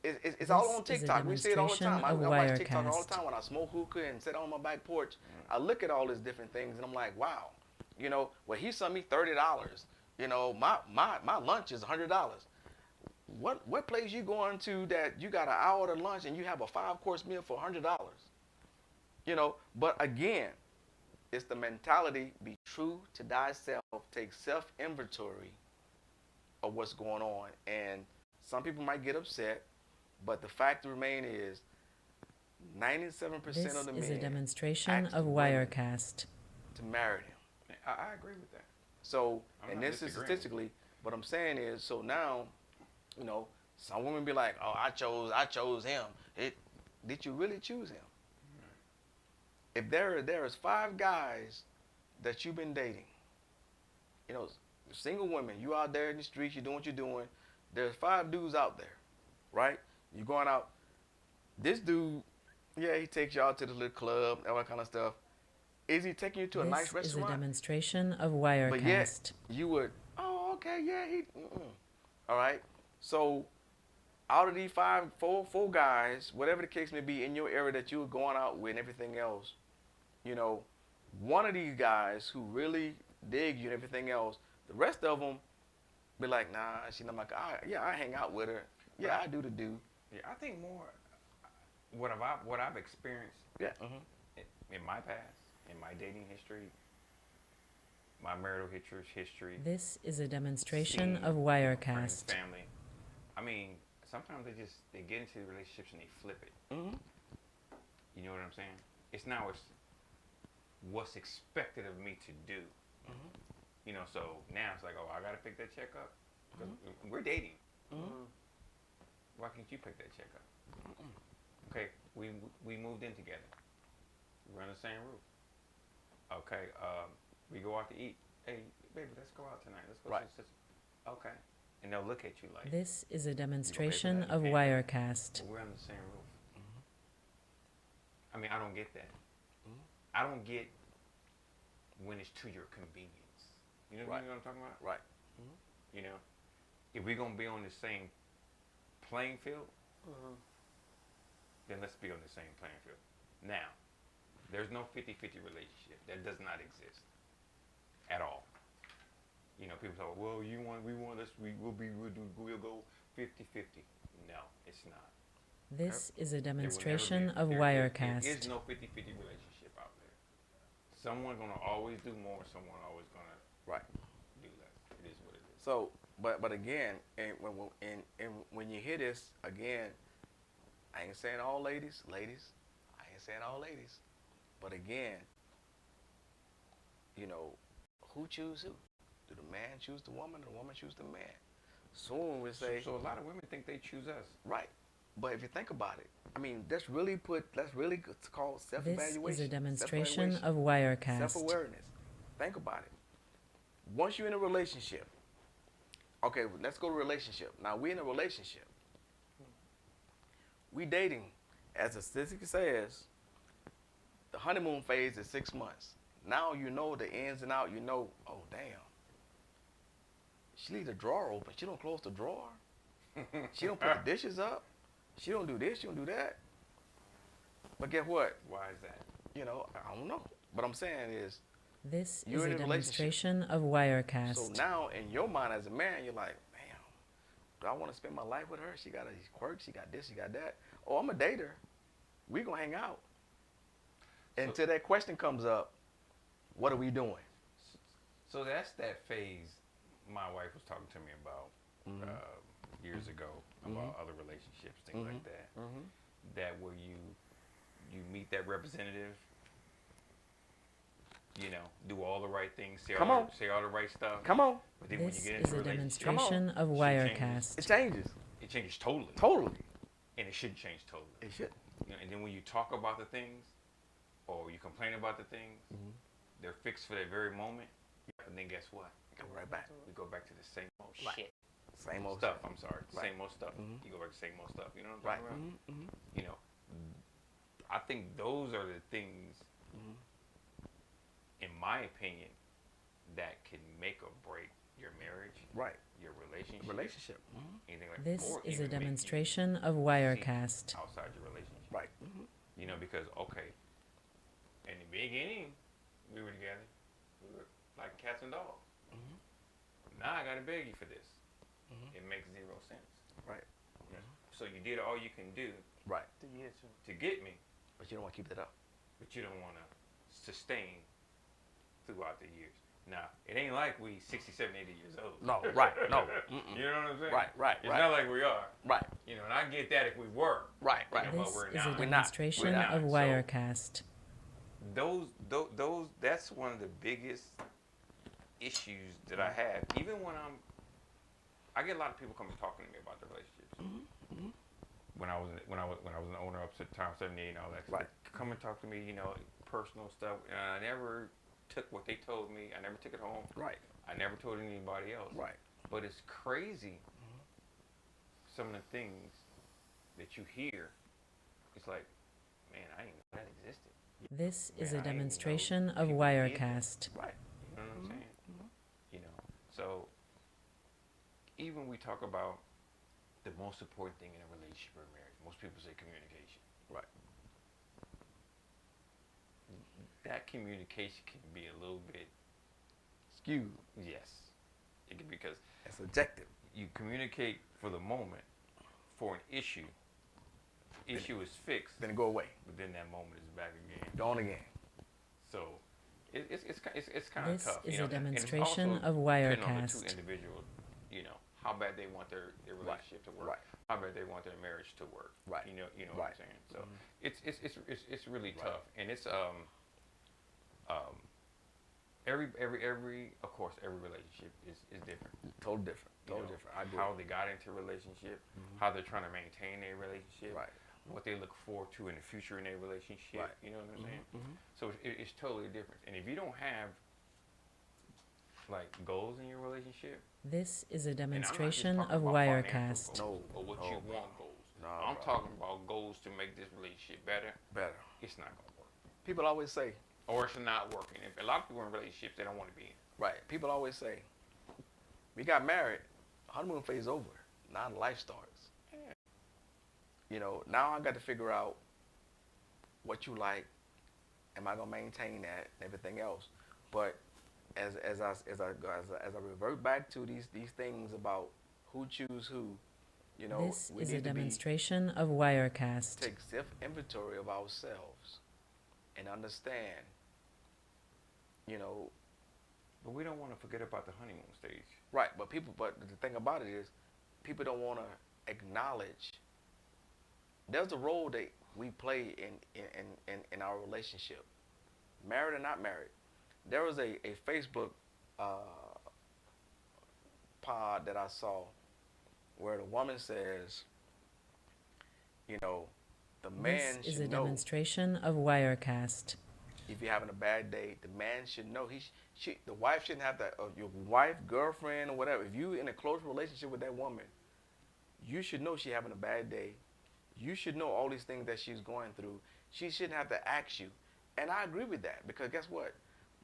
it's all on This is a TikTok. We see it all the time. demonstration I of watch TikTok all Wirecast. the time when I smoke hookah and sit on my back porch. I look at all these different things and I'm like, wow. You know, well he sent me $30. You know, my lunch is $100. What place you going to that you got an hour to lunch and you have a 5-course meal for $100? You know, but again, it's the mentality, be true to thyself, take self-inventory of what's going on. And some people might get upset, but the fact remain is 97% This of the is a men demonstration ask of the women Wirecast. to marry them. I agree with that. So, I'm and not this is disagreeing. statistically, what I'm saying is, so now, you know, some women be like, oh, I chose him. Did you really choose him? If there is 5 guys that you've been dating, you know, single women, you out there in the streets, you're doing what you're doing, there's 5 dudes out there, right? You're going out, this dude, yeah, he takes you out to the little club, all that kind of stuff. Is he taking you to a nice This is a restaurant? demonstration of But yet, Wirecast. you would, oh, okay, yeah, all right. So, out of these four guys, whatever the case may be in your area that you were going out with and everything else, you know, one of these guys who really dig you and everything else, the rest of them be like, nah, she's not my guy. Yeah, I hang out with her. Yeah, I do the do. Yeah, I think more what I've experienced Yeah. in my past, in my dating history, my marital history, This is a demonstration seeing of friends, Wirecast. family. I mean, sometimes they get into relationships and they flip it. Mm-hmm. You know what I'm saying? It's now what's expected of me to do. Mm-hmm. You know, so now it's like, oh, I gotta pick that check up because we're dating. Mm-hmm. Why can't you pick that check up? Okay, we moved in together. We're on the same roof. Okay, we go out to eat. Hey, baby, let's go out tonight. Let's go. Right. Okay, and they'll look at you like, This is a demonstration that? of You Wirecast. well, we're on the same roof. I mean, I don't get that. I don't get when it's to your convenience. You know, Right. you know what I'm talking about? Right. You know, if we're gonna be on the same playing field, then let's be on the same playing field. Now, there's no 50-50 relationship. That does not exist at all. You know, people say, well, we'll go 50-50. No, it's not. This is a There will never demonstration be- of there Wirecast. is no 50-50 relationship out there. Someone's gonna always do more. Someone always gonna Right. do less. It is what it is. So, but again, and when you hear this again, I ain't saying all ladies, I ain't saying all ladies, but again, you know, who choose who? Do the man choose the woman, or the woman choose the man? Soon we say So a lot of women think they choose us. right, but if you think about it, I mean, that's really called This self-evaluation. is a demonstration self-evaluation, of Wirecast. self-awareness. Think about it. Once you're in a relationship, okay, let's go to relationship. Now we in a relationship. We dating, as the statistic says, the honeymoon phase is 6 months. Now you know the ins and outs. You know, oh damn, she leave the drawer open. She don't close the drawer. She don't put the dishes up. She don't do this. She don't do that. But guess what? Why is that? You know, I don't know. What I'm saying is, This You're is in a a relationship. demonstration of Wirecast. so now in your mind as a man, you're like, damn, do I want to spend my life with her? She got these quirks. She got this. She got that. Oh, I'm a dater. We gonna hang out. Until that question comes up, what are we doing? So that's that phase my wife was talking to me about years ago about other relationships, things like that. That where you meet that representative, you know, do all the right things, say Come all on. say all the right stuff. Come on. But then when you This get is into a a relationship, demonstration of She Wirecast. It changes. it changes totally, Totally. and it should change totally. It should. You know, and then when you talk about the things, or you complain about the things, they're fixed for that very moment. And then guess what? Go right back. We go back to the same old Right. shit. Same old stuff. I'm sorry, Right. same old stuff. Mhm. You go back to same old stuff. You know what I'm Right. talking about? Mm-hmm. You know, I think those are the things, Mhm. in my opinion, that can make or break your marriage, Right. your relationship, Relationship. Mm-hmm. anything like This or is a even make you demonstration of succeed Wirecast. outside your relationship. Right. Mm-hmm. You know, because okay, in the beginning, we were together. We were like cats and dogs. Now I gotta beg you for this. It makes zero sense. Right. You know? So you did all you can do Right. To get you. to get me, But you don't want to keep that up. but you don't want to sustain throughout the years. Now, it ain't like we 60, 70, 80 years old. No. Right. No. Mm-mm. You know what I'm saying? Right. Right. It's Right. not like we are. Right. You know, and I get that if we were. Right. Right. You know, This but we're is a not. We're not. demonstration We're not. of So- Wirecast. Those that's one of the biggest issues that I have. Even when I get a lot of people coming talking to me about their relationships. When I was an owner up to Town 78 and all that stuff, Right. they come and talk to me, you know, personal stuff, and I never took what they told me. I never took it home. Right. I never told anybody else. Right. But it's crazy. Some of the things that you hear, it's like, man, I didn't know that existed. This is Man, I a didn't know demonstration of people did that. Wirecast. Right. You know what I'm saying? You know, so even we talk about the most important thing in a relationship or marriage, most people say communication. Right. That communication can be a little bit, Skewed. yes, it can, because It's subjective. you communicate for the moment for an issue. Issue is fixed, Then it go away. but then that moment is back again. Gone again. So it's kind of This tough. is you know, a demonstration and it's of also depending on the two Wirecast. individuals, you know, how bad they want their relationship to work, Right. how bad they want their marriage to work. Right. You know what Right. I'm saying. So it's really Right. tough, and it's every of course every relationship is different. Totally different. You Totally know, different. I agree. how they got into a relationship, how they're trying to maintain their relationship, Right. what they look forward to in the future in their relationship. Right. You know what I'm saying? Mhm. So it's totally different. And if you don't have like goals in your relationship, This is a and I'm not just demonstration talking of about financial Wirecast. goals No, or what no, you bro. want goals. No, I'm bro. talking about goals to make this relationship better. Better. It's not gonna work, People always say, or it's not working. If a lot of people in relationships they don't want to be in. right. People always say, we got married, honeymoon phase over. Now life starts. Yeah. You know, now I got to figure out what you like. Am I gonna maintain that and everything else? But as I revert back to these things about who choose who, you know, This we is need a to demonstration of Wirecast. take self inventory of ourselves and understand, you know, But we don't want to forget about the honeymoon stage. right. But the thing about it is, people don't want to acknowledge there's a role that we play in our relationship, married or not married. There was a Facebook pod that I saw where the woman says, you know, the man This is a should know demonstration of Wirecast. if you're having a bad day. The man should know. The wife shouldn't have that. Your wife, girlfriend, or whatever. If you in a close relationship with that woman, you should know she's having a bad day. You should know all these things that she's going through. She shouldn't have to ask you. And I agree with that, because guess what?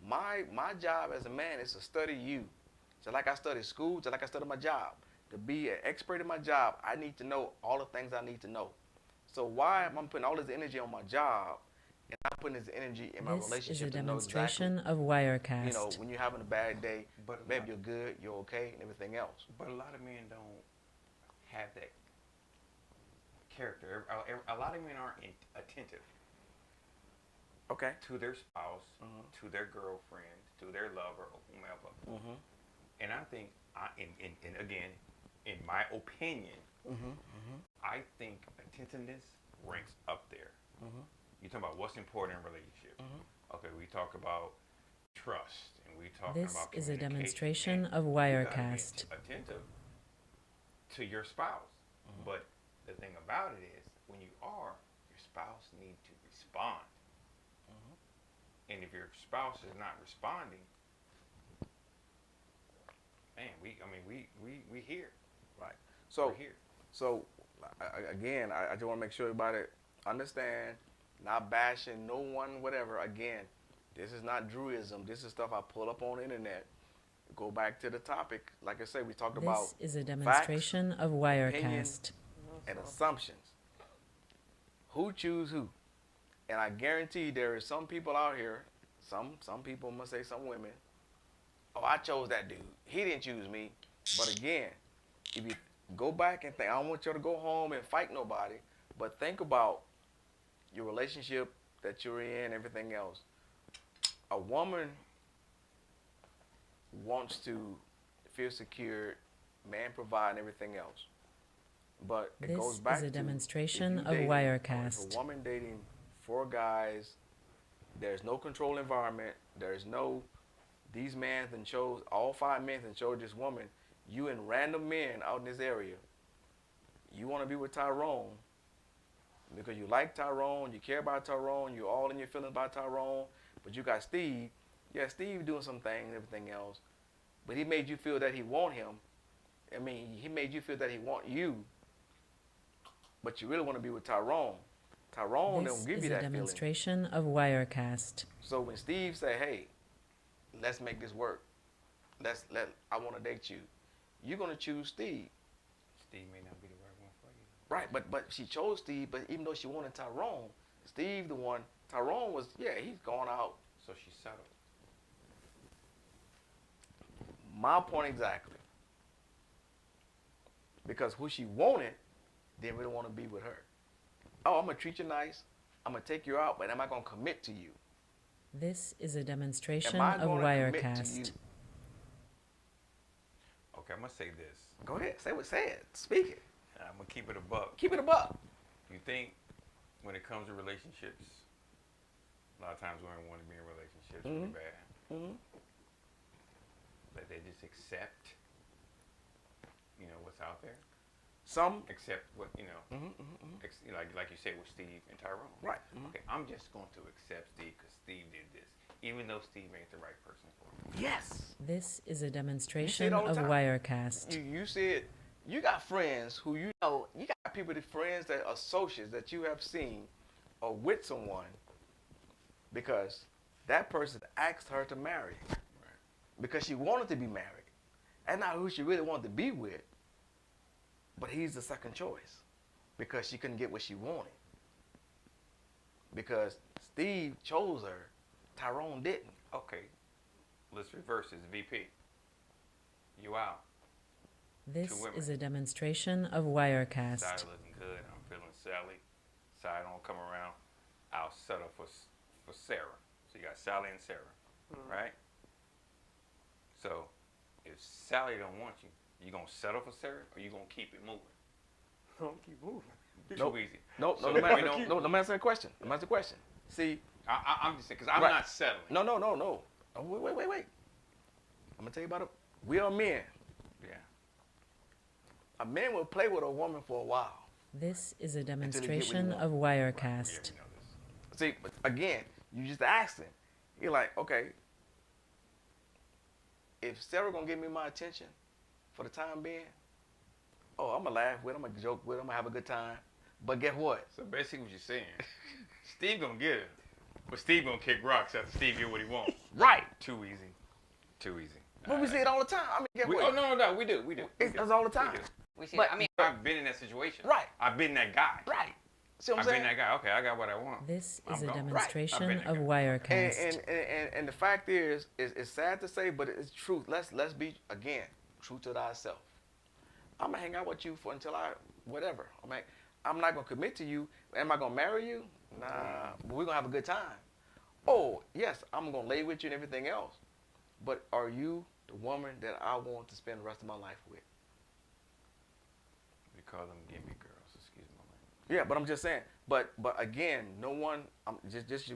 My job as a man is to study you. So like I study school, just like I study my job. To be an expert in my job, I need to know all the things I need to know. So why am I putting all this energy on my job and not putting this energy in my This is relationship a to know exactly, demonstration of Wirecast. you know, when you're having a bad day, But babe, you're good, you're okay, and everything else. But a lot of men don't have that character. A lot of men aren't attentive Okay. to their spouse, Mhm. to their girlfriend, to their lover, or whomever. Mm-hmm. And I think, and again, in my opinion, I think attentiveness ranks up there. Mhm. You talk about what's important in a relationship. Okay, we talk about trust, and we talking This about is a communication. demonstration And of you gotta be Wirecast. attentive to your spouse. But the thing about it is, when you are, your spouse needs to respond. And if your spouse is not responding, man, we here. Right. So We're here. So, again, I just want to make sure everybody understand, not bashing no one, whatever. Again, this is not Druidism. This is stuff I pull up on the internet. Go back to the topic. Like I said, we talked about This is a demonstration of Wirecast. and assumptions. Who choose who? And I guarantee there is some people out here, some people, must say some women, oh, I chose that dude. He didn't choose me. But again, if you go back and think, I don't want you to go home and fight nobody, but think about your relationship that you're in, everything else. A woman wants to feel secure, man provide, and everything else. But it goes This back is a to demonstration if of you dating- Wirecast. If a woman dating 4 guys, there's no control environment. There's no, these men then chose, all 5 men then chose this woman. You and random men out in this area. You want to be with Tyrone because you like Tyrone, you care about Tyrone, you're all in your feelings about Tyrone, but you got Steve. Yeah, Steve doing some things and everything else, but he made you feel that he want him. I mean, he made you feel that he want you, but you really want to be with Tyrone. Tyrone This don't give is you a that feeling. demonstration of Wirecast. So when Steve say, "Hey, let's make this work. I want to date you," you're gonna choose Steve. Steve may not be the right one for you. Right, but she chose Steve, but even though she wanted Tyrone, Steve the one, Tyrone was, he's gone out. So she settled. My point exactly. Because who she wanted didn't really want to be with her. Oh, I'm going to treat you nice. I'm going to take you out, but am I going to commit to you? This is a demonstration Am I of going to commit to you? Wirecast. Okay, I'm gonna say this. Go ahead. Say it. Speak it. I'm gonna keep it a buck. Keep it a buck. You think when it comes to relationships, a lot of times women want to be in relationships really bad, Mm-hmm. but they just accept, what's out there. Some. Accept what like you said with Steve and Tyrone. Right. Okay, I'm just going to accept Steve because Steve did this, even though Steve ain't the right person for me. Yes. This is a demonstration all the of time. Wirecast. You said you got friends who you got people, the friends that associates that you have seen or with someone because that person asked her to marry because she wanted to be married. And not who she really wanted to be with, but he's the second choice because she couldn't get what she wanted. Because Steve chose her, Tyrone didn't. Okay, let's reverse this. VP, you out. This women. is a demonstration of Wirecast. Side looking good. I'm feeling Sally. Side don't come around. I'll settle for Sarah. So you got Sally and Sarah, right? So if Sally don't want you, you gonna settle for Sarah or you gonna keep it moving? Don't keep moving. Nope. Too easy. No, So no, we don't- no, answer the question. No, answer the question. See, I'm just saying because I'm Right. not settling. no. Oh, wait. I'm gonna tell you about it. We are men. Yeah. A man will play with a woman for a while. This is a what you demonstration want. of Yeah, Wirecast. we know this. See, but again, you just asking. You're like, okay, if Sarah gonna give me my attention for the time being, oh, I'm gonna laugh with her, I'm gonna joke with her, I'm gonna have a good time. But guess what? So basically what you're saying, Steve gonna get it, but Steve gonna kick rocks after Steve get what he wants. Right. Too easy. Too easy. But we see it all the time. I mean, guess We, what? oh no, we do. It's all the time. We do. We see But- that. I mean, I've been in that situation. Right. I've been that guy. Right. See what I'm I've saying? been that guy. Okay, I got what I want. This I'm is a gone. Right. demonstration I've been of there. Wirecast. And the fact is, it's sad to say, but it's truth. Let's be again true to thyself. I'm gonna hang out with you for until whatever. I'm not gonna commit to you. Am I gonna marry you? Nah, but we're gonna have a good time. Oh yes, I'm gonna lay with you and everything else. But are you the woman that I want to spend the rest of my life with? We call them gimme girls. Excuse my language. Yeah, but I'm just saying. But again, no one.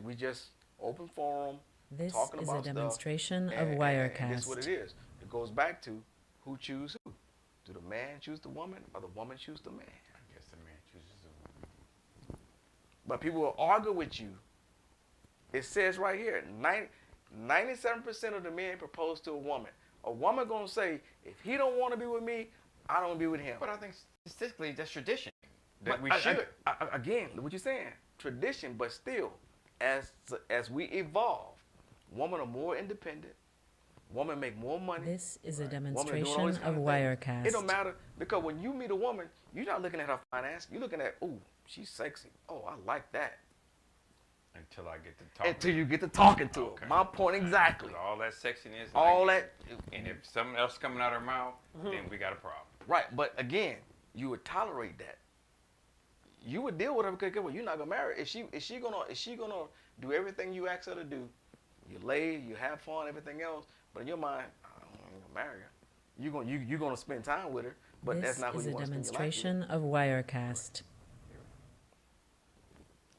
We just open forum. This talking is about a stuff, demonstration of and this is what it Wirecast. is. It goes back to who choose who. Do the man choose the woman or the woman choose the man? I guess the man chooses the woman. But people will argue with you. It says right here, 97% of the men propose to a woman. A woman gonna say, if he don't want to be with me, I don't want to be with him. But I think statistically that's tradition. That But we should. again, what you're saying, tradition, but still, as we evolve, women are more independent. Women make more money. This is a Women are doing all demonstration these kind of things. It don't Wirecast. matter because when you meet a woman, you're not looking at her finance. You're looking at, oh, she's sexy. Oh, I like that. Until I get to talking. Until you get to talking to Okay. her. My point exactly. With all that sexiness. All like, that. And if something else coming out of her mouth, then we got a problem. Right, but again, you would tolerate that. You would deal with her because well, you're not gonna marry her. Is she gonna do everything you ask her to do? You lay, you have fun, everything else, but in your mind, I'm gonna marry her. You're gonna spend time with her, but that's This not who is you a want to spend your life with. demonstration of Wirecast.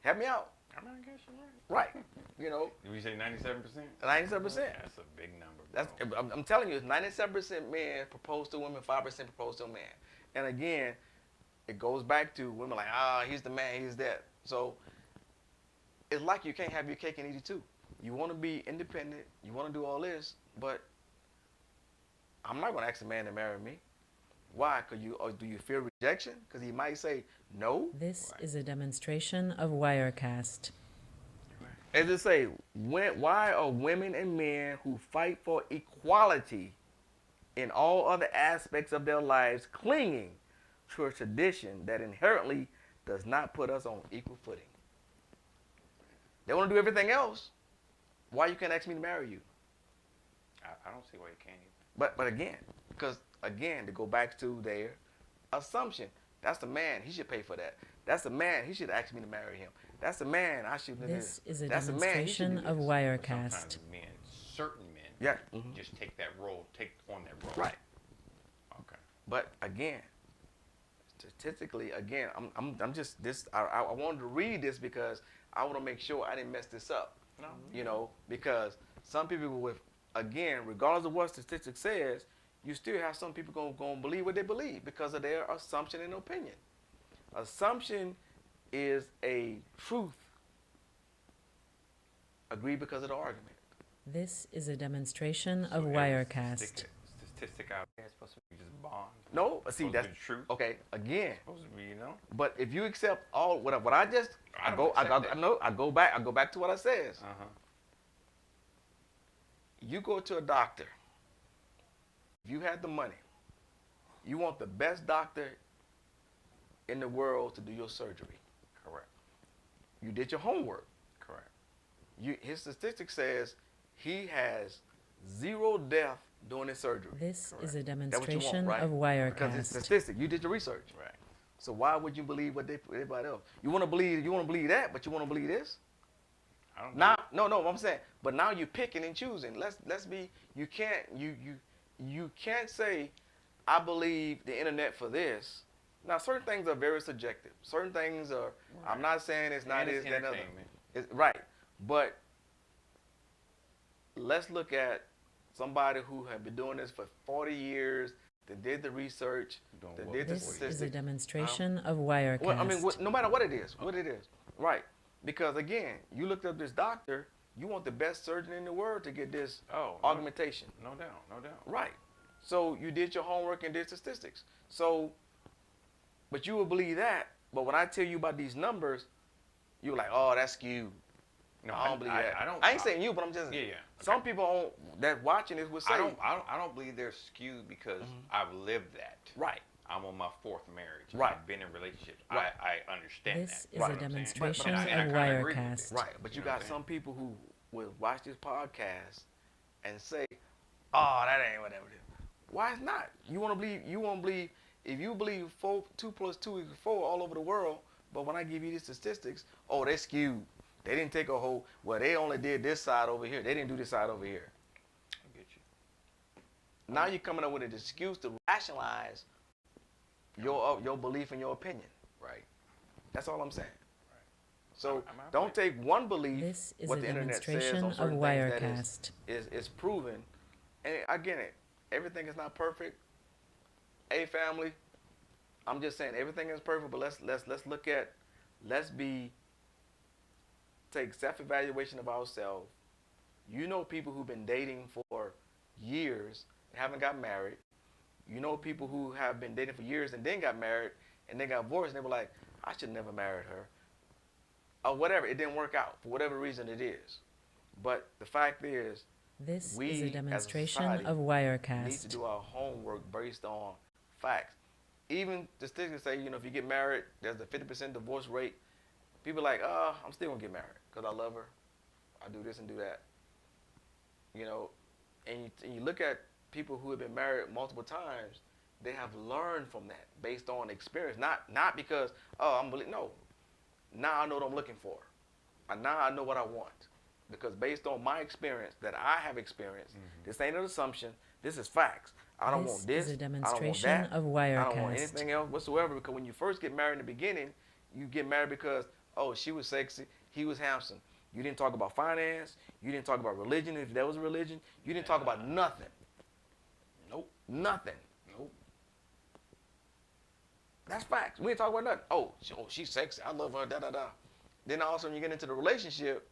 Help me out. I mean, I guess you're right. Right. You know, Did we say 97%? 97%. That's a big number. Bro. That's I'm telling you, it's 97% men propose to women, 5% propose to a man. And again, it goes back to women like, he's the man, he's that. So it's like you can't have your cake and eat it too. You want to be independent, you want to do all this, but I'm not going to ask a man to marry me. Why? Do you fear rejection? Because he might say no. This is a demonstration of Wirecast. As it say, why are women and men who fight for equality in all other aspects of their lives clinging to a tradition that inherently does not put us on equal footing? They want to do everything else. Why you can't ask me to marry you? I don't see why you can't either. But again, because again, to go back to their assumption, that's the man, he should pay for that. That's the man, he should ask me to marry him. That's the man, I should do This is a That's the man, he should demonstration do of this. Wirecast. Sometimes men, certain men, Yeah. Mhm. just take that role, take on that role. Right. Okay. But again, statistically, again, I'm just this. I wanted to read this because I want to make sure I didn't mess this up. No. You know, because some people with, again, regardless of what statistics says, you still have some people gonna believe what they believe because of their assumption and opinion. Assumption is a truth. Agree because of the argument. This is a demonstration of So every Wirecast. Statistic out there is supposed to be just bond. No, see Supposed to that's be the truth. okay. Again, Supposed to be, you know. but if you accept all what I just I don't accept that. I go back to what I says. You go to a doctor. If you had the money, you want the best doctor in the world to do your surgery. Correct. You did your homework. Correct. His statistics says he has 0 death during his surgery. This is a That's what you want, demonstration right? of Because it's Wirecast. statistic. You did your research. Right. So why would you believe what everybody else? You want to believe that, but you want to believe this? I don't. Now, no, I'm saying, but now you're picking and choosing. Let's be. You can't say, I believe the internet for this. Now, certain things are very subjective. Certain things are. Right. I'm not saying it's not And this, it's that, and other. entertainment. It's, right, but let's look at somebody who had been doing this for 40 years. That did the research. Doing That what? did the This is a statistics. demonstration of Wirecast. Well, I mean, no matter what it is, right? Because again, you looked up this doctor. You want the best surgeon in the world to get this augmentation. No doubt. No doubt. Right. So you did your homework and did statistics. So, but you will believe that. But when I tell you about these numbers, you're like, oh, that's skewed. No, I don't believe that. I don't. I ain't saying you, but I'm just. Yeah, yeah. Some people that watching this would say. I don't believe they're skewed because I've lived that. Right. I'm on my 4th marriage. Right. I've been in relationships. Right. I understand This that. is Right. a But- but demonstration I of kinda agree with Wirecast. it. Right. But you know what got I'm some people who will watch this podcast and say, oh, that ain't whatever it is. Why it's not? You want to believe, if you believe 2 + 2 = 4 all over the world, but when I give you these statistics, oh, they're skewed. They didn't take a whole, well, they only did this side over here. They didn't do this side over here. I get you. Now you're coming up with an excuse to rationalize your belief and your opinion. Right. That's all I'm saying. So I'm out don't there. take one belief This is what a the internet says demonstration on of certain things that Wirecast. is proven. And I get it. Everything is not perfect. A family. I'm just saying everything is perfect, but let's look at take self-evaluation of ourselves. You know people who've been dating for years and haven't got married. You know people who have been dating for years and then got married and then got divorced and they were like, I should never married her. Or whatever, it didn't work out for whatever reason it is. But the fact is, This we is a as a demonstration society of need to Wirecast. do our homework based on facts. Even the statistics say, if you get married, there's a 50% divorce rate. People are like, I'm still gonna get married because I love her. I do this and do that. And you look at people who have been married multiple times, they have learned from that based on experience. Not because, no. Now I know what I'm looking for. And now I know what I want. Because based on my experience that I have experienced, this ain't an assumption, this is facts. I don't want this. This is a I don't want demonstration that. of I don't want Wirecast. anything else whatsoever. Because when you first get married in the beginning, you get married because, she was sexy, he was handsome. You didn't talk about finance. You didn't talk about religion, if there was a religion. You didn't talk about nothing. Nope. Nothing. Nope. That's facts. We didn't talk about nothing. She's sexy. I love her. Da da da. Then all of a sudden you get into the relationship.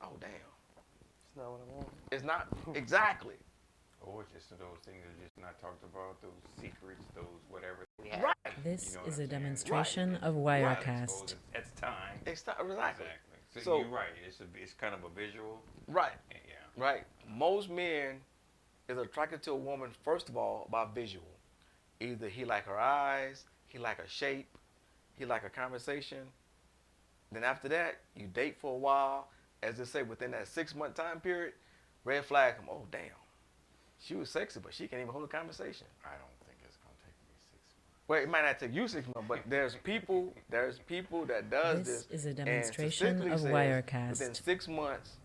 Oh damn. It's not what I want. It's not exactly. Or it's just those things that are just not talked about, those secrets, those whatever. Right. This You know is what a I'm saying? demonstration of Right. Wirecast. It's time. It's not exactly. So, So- you're right. It's kind of a visual. Right. Yeah. Right. Most men is attracted to a woman first of all by visual. Either he like her eyes, he like her shape, he like her conversation. Then after that, you date for a while. As they say, within that 6-month time period, red flag him. Oh damn, she was sexy, but she can't even hold a conversation. I don't think it's gonna take me 6 months. Well, it might not take you 6 months, but there's people that does This this. is a and demonstration statistically of says Wirecast. Within 6 months,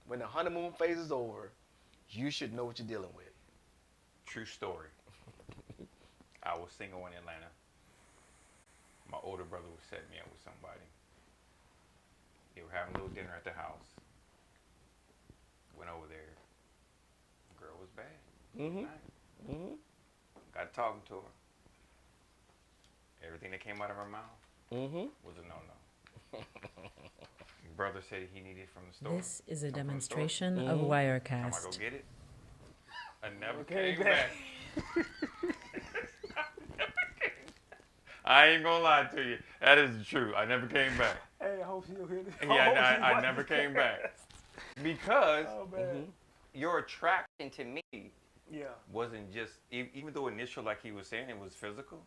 when the honeymoon phase is over, you should know what you're dealing with. True story. I was single in Atlanta. My older brother was setting me up with somebody. They were having a little dinner at the house. Went over there. Girl was bad. Mm-hmm. Nice. Mm-hmm. Got talking to her. Everything that came out of her mouth Mm-hmm. was a no-no. Brother said he needed it from the store. This is a Come from the store. demonstration of Mhm. Time I go Wirecast. get it. I never Came came back. back. I ain't gonna lie to you. That is true. I never came back. Hey, I hope she'll hear this. Yeah, I never came back. Because Oh man. your attraction to me Yeah. wasn't just, even though initial, like he was saying, it was physical,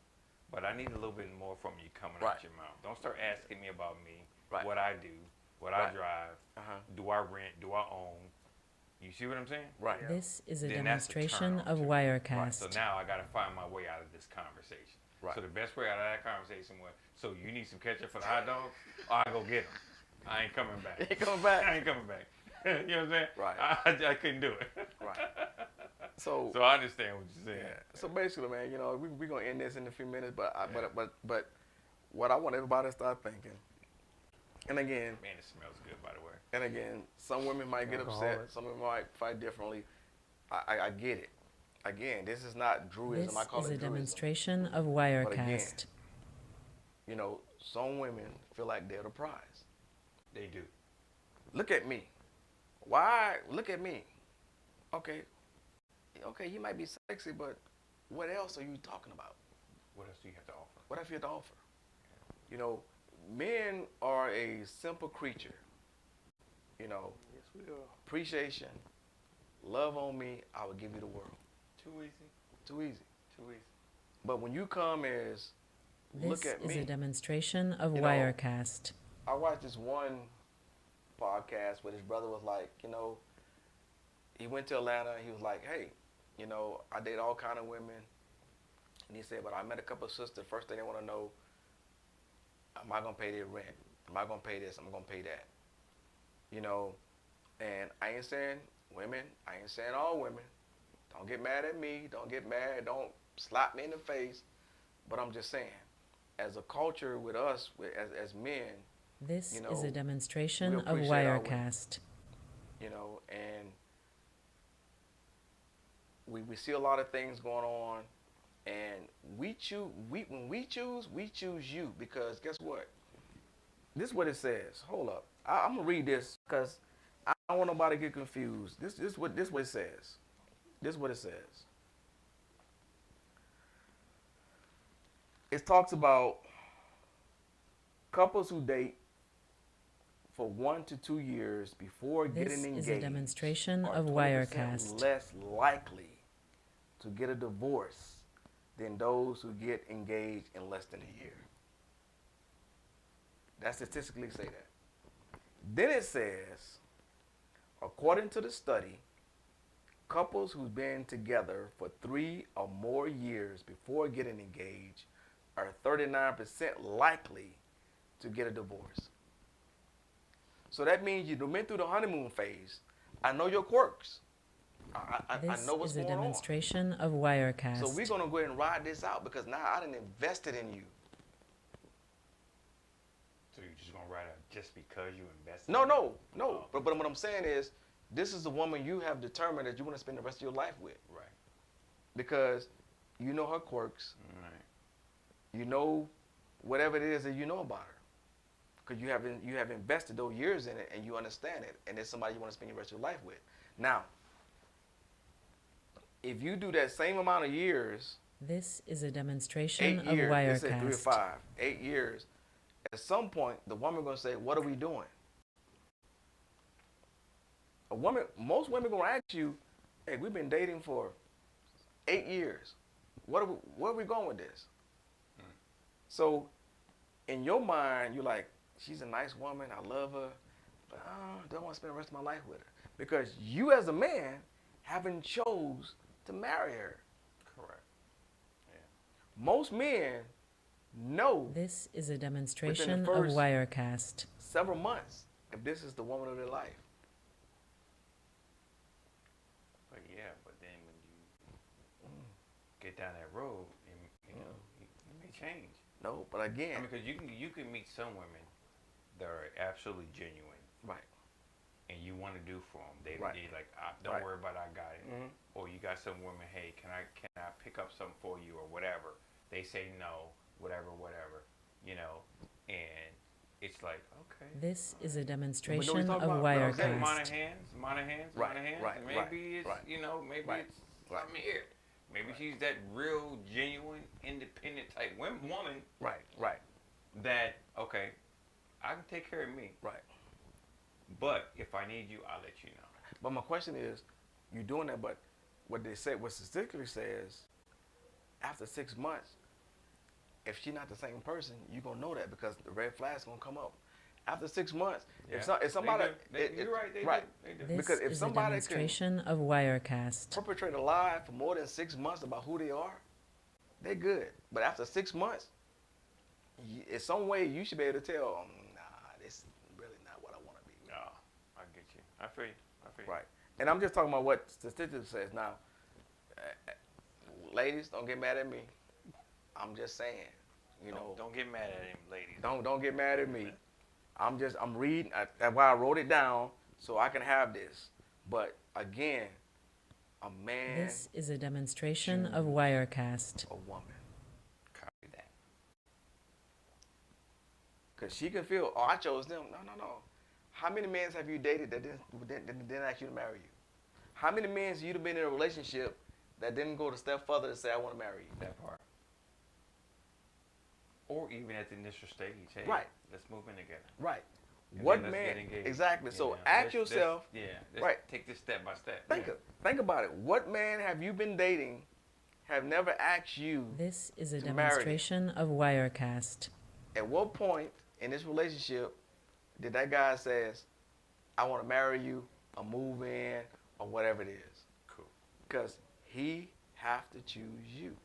but I need a little bit more from you coming Right. out your mouth. Don't start asking me about me, Right. what I do, what I Right. drive, Uh-huh. do I rent, do I own. You see what I'm saying? Right. Yeah. This is a Then that's a demonstration turn-on of to me. Wirecast. So now I got to find my way out of this conversation. Right. So the best way out of that conversation was, so you need some ketchup for the hot dog? I go get them. I ain't coming back. Ain't coming back. I ain't coming back. You know what I'm saying? Right. I couldn't do it. Right. So So I understand what you're saying. yeah. So basically, man, we're gonna end this in a few minutes, but but what I want everybody to start thinking. And again, Man, it smells good, by the way. some women might get upset. Alcoholic. Some women might fight differently. I get it. Again, this is not Druidism. This I call is it a Druidism. demonstration of again, Wirecast. Some women feel like they're the prize. They do. Look at me. Why? Look at me. Okay, you might be sexy, but what else are you talking about? What else do you have to offer? What have you to offer? Men are a simple creature. Yes, we are. Appreciation, love on me, I will give you the world. Too easy. Too easy. Too easy. But when you come as, look This at is me. a demonstration of You know, Wirecast. I watched this one podcast where his brother was like, he went to Atlanta. He was like, hey, I date all kind of women. And he said, but I met a couple of sisters. First thing they want to know, am I going to pay their rent? Am I going to pay this? Am I going to pay that? And I ain't saying women. I ain't saying all women. Don't get mad at me. Don't get mad. Don't slap me in the face. But I'm just saying, as a culture with us, as men, This You know, is a demonstration we of appreciate our women. Wirecast. You know, and we see a lot of things going on, and when we choose you, because guess what? This is what it says. Hold up, I'm gonna read this because I don't want nobody to get confused. This is what it says. This is what it says. It talks about couples who date for 1 to 2 years before This getting engaged is a demonstration are of 20% Wirecast. less likely to get a divorce than those who get engaged in less than a year. That statistically say that. Then it says, according to the study, couples who've been together for 3 or more years before getting engaged are 39% likely to get a divorce. So that means you've been through the honeymoon phase. I know your quirks. I This know what's is a going on. demonstration of Wirecast. So we're gonna go ahead and ride this out because now I done invested in you. So you're just gonna write out just because you invested? No, in it? no, no. Oh. But what I'm saying is, this is the woman you have determined that you want to spend the rest of your life with Right. because you know her quirks. Right. You know whatever it is that you know about her because you have invested those years in it and you understand it, and it's somebody you want to spend the rest of your life with. Now, if you do that same amount of years, This is a demonstration 8 of years, they said 3 or Wirecast. 5, 8 years, at some point the woman gonna say, "What are we doing?" Most women gonna ask you, "Hey, we've been dating for 8 years. Where are we going with this?" So, in your mind, you're like, "She's a nice woman. I love her, but I don't want to spend the rest of my life with her," because you, as a man, haven't chose to marry her. Correct. Yeah. Most men know This is a demonstration of first- Wirecast. several months if this is the woman of their life. But yeah, but then when you get down that road, you know, it may change. No, but I again, mean, because you can meet some women that are absolutely genuine, right. and you want to do for them. They like, don't Right. worry about it, I got it. Mhm. Or you got some women, hey, can I pick up something for you or whatever? They say no, whatever, you know, and it's like, okay. This is a we demonstration talking of about? Is that Wirecast. Monahan's, Right, Monahan's? right, Maybe it's, right. you know, maybe Right, it's right. something here. Maybe she's that real, genuine, independent type woman Right. that, okay, I can take care of me. Right. But if I need you, I'll let you know. But my question is, you're doing that, but what statistically says, after 6 months, if she's not the same person, you're gonna know that because the red flag's gonna come up. After 6 months, if somebody, You're right, they right. do. They do. This Because if is a somebody can- demonstration of Wirecast. perpetrate a lie for more than 6 months about who they are, they're good. But after 6 months, in some way you should be able to tell, nah, this is really not what I want to be. No, I get you. I feel you. Right. And I'm just talking about what statistics says. Now, ladies, don't get mad at me. I'm just saying, Don't get mad at him, ladies. don't get mad at me. I'm reading. That's why I wrote it down so I can have this. But again, a man, This is a demonstration of Wirecast. a woman, Copy that. because she can feel, oh, I chose them. No. How many men have you dated that didn't ask you to marry you? How many men have you been in a relationship that didn't go a step further to say, I want to marry you? That part. Or even at the initial stage, hey, Right. let's move in together. Right. And What then let's man? get engaged. Exactly. You So know, ask let's- yourself. let's right. take this step by step. Think about it. What man have you been dating have never asked you This is a To marry. demonstration of Wirecast. at what point in this relationship did that guy says, I want to marry you or move in or whatever it is? Cool. Because he have to choose you.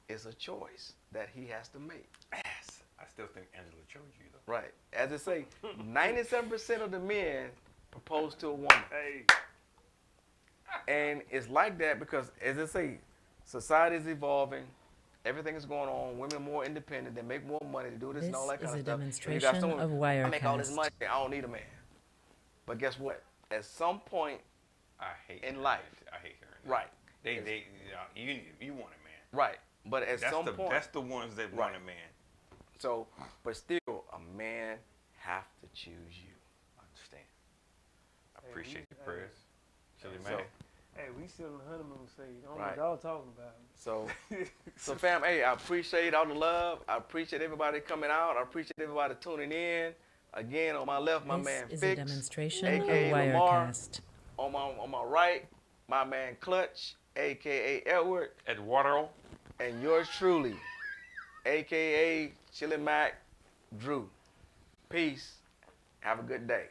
It's a choice that he has to make. Yes. I still think Angela chose you though. Right. As I say, 97% of the men propose to a woman. Hey, And it's like that because, as I say, society is evolving, Everything is going on. Women more independent. They make more money. They do this and all that This kind is of a stuff. And you got demonstration someone, of I make all this Wirecast. money. I don't need a man. But guess what? At some point, I hate in hearing life. that. I hate hearing that. right, You want a man. right. But at That's some point, that's the ones that want Right. a man. so, but still, a man have to choose you. I understand. I Hey, appreciate we- your prayers, Chili So- Mac. Hey, we still in the honeymoon stage. I don't Right. know what y'all talking about. So fam, hey, I appreciate all the love. I appreciate everybody coming out. I appreciate everybody tuning in. Again, on my left, my This man is a Fix. demonstration aka of Lamar. Wirecast. On my right, my man Clutch, aka Edward, Eduardo. and yours truly, aka Chili Mac Drew. Peace. Have a good day.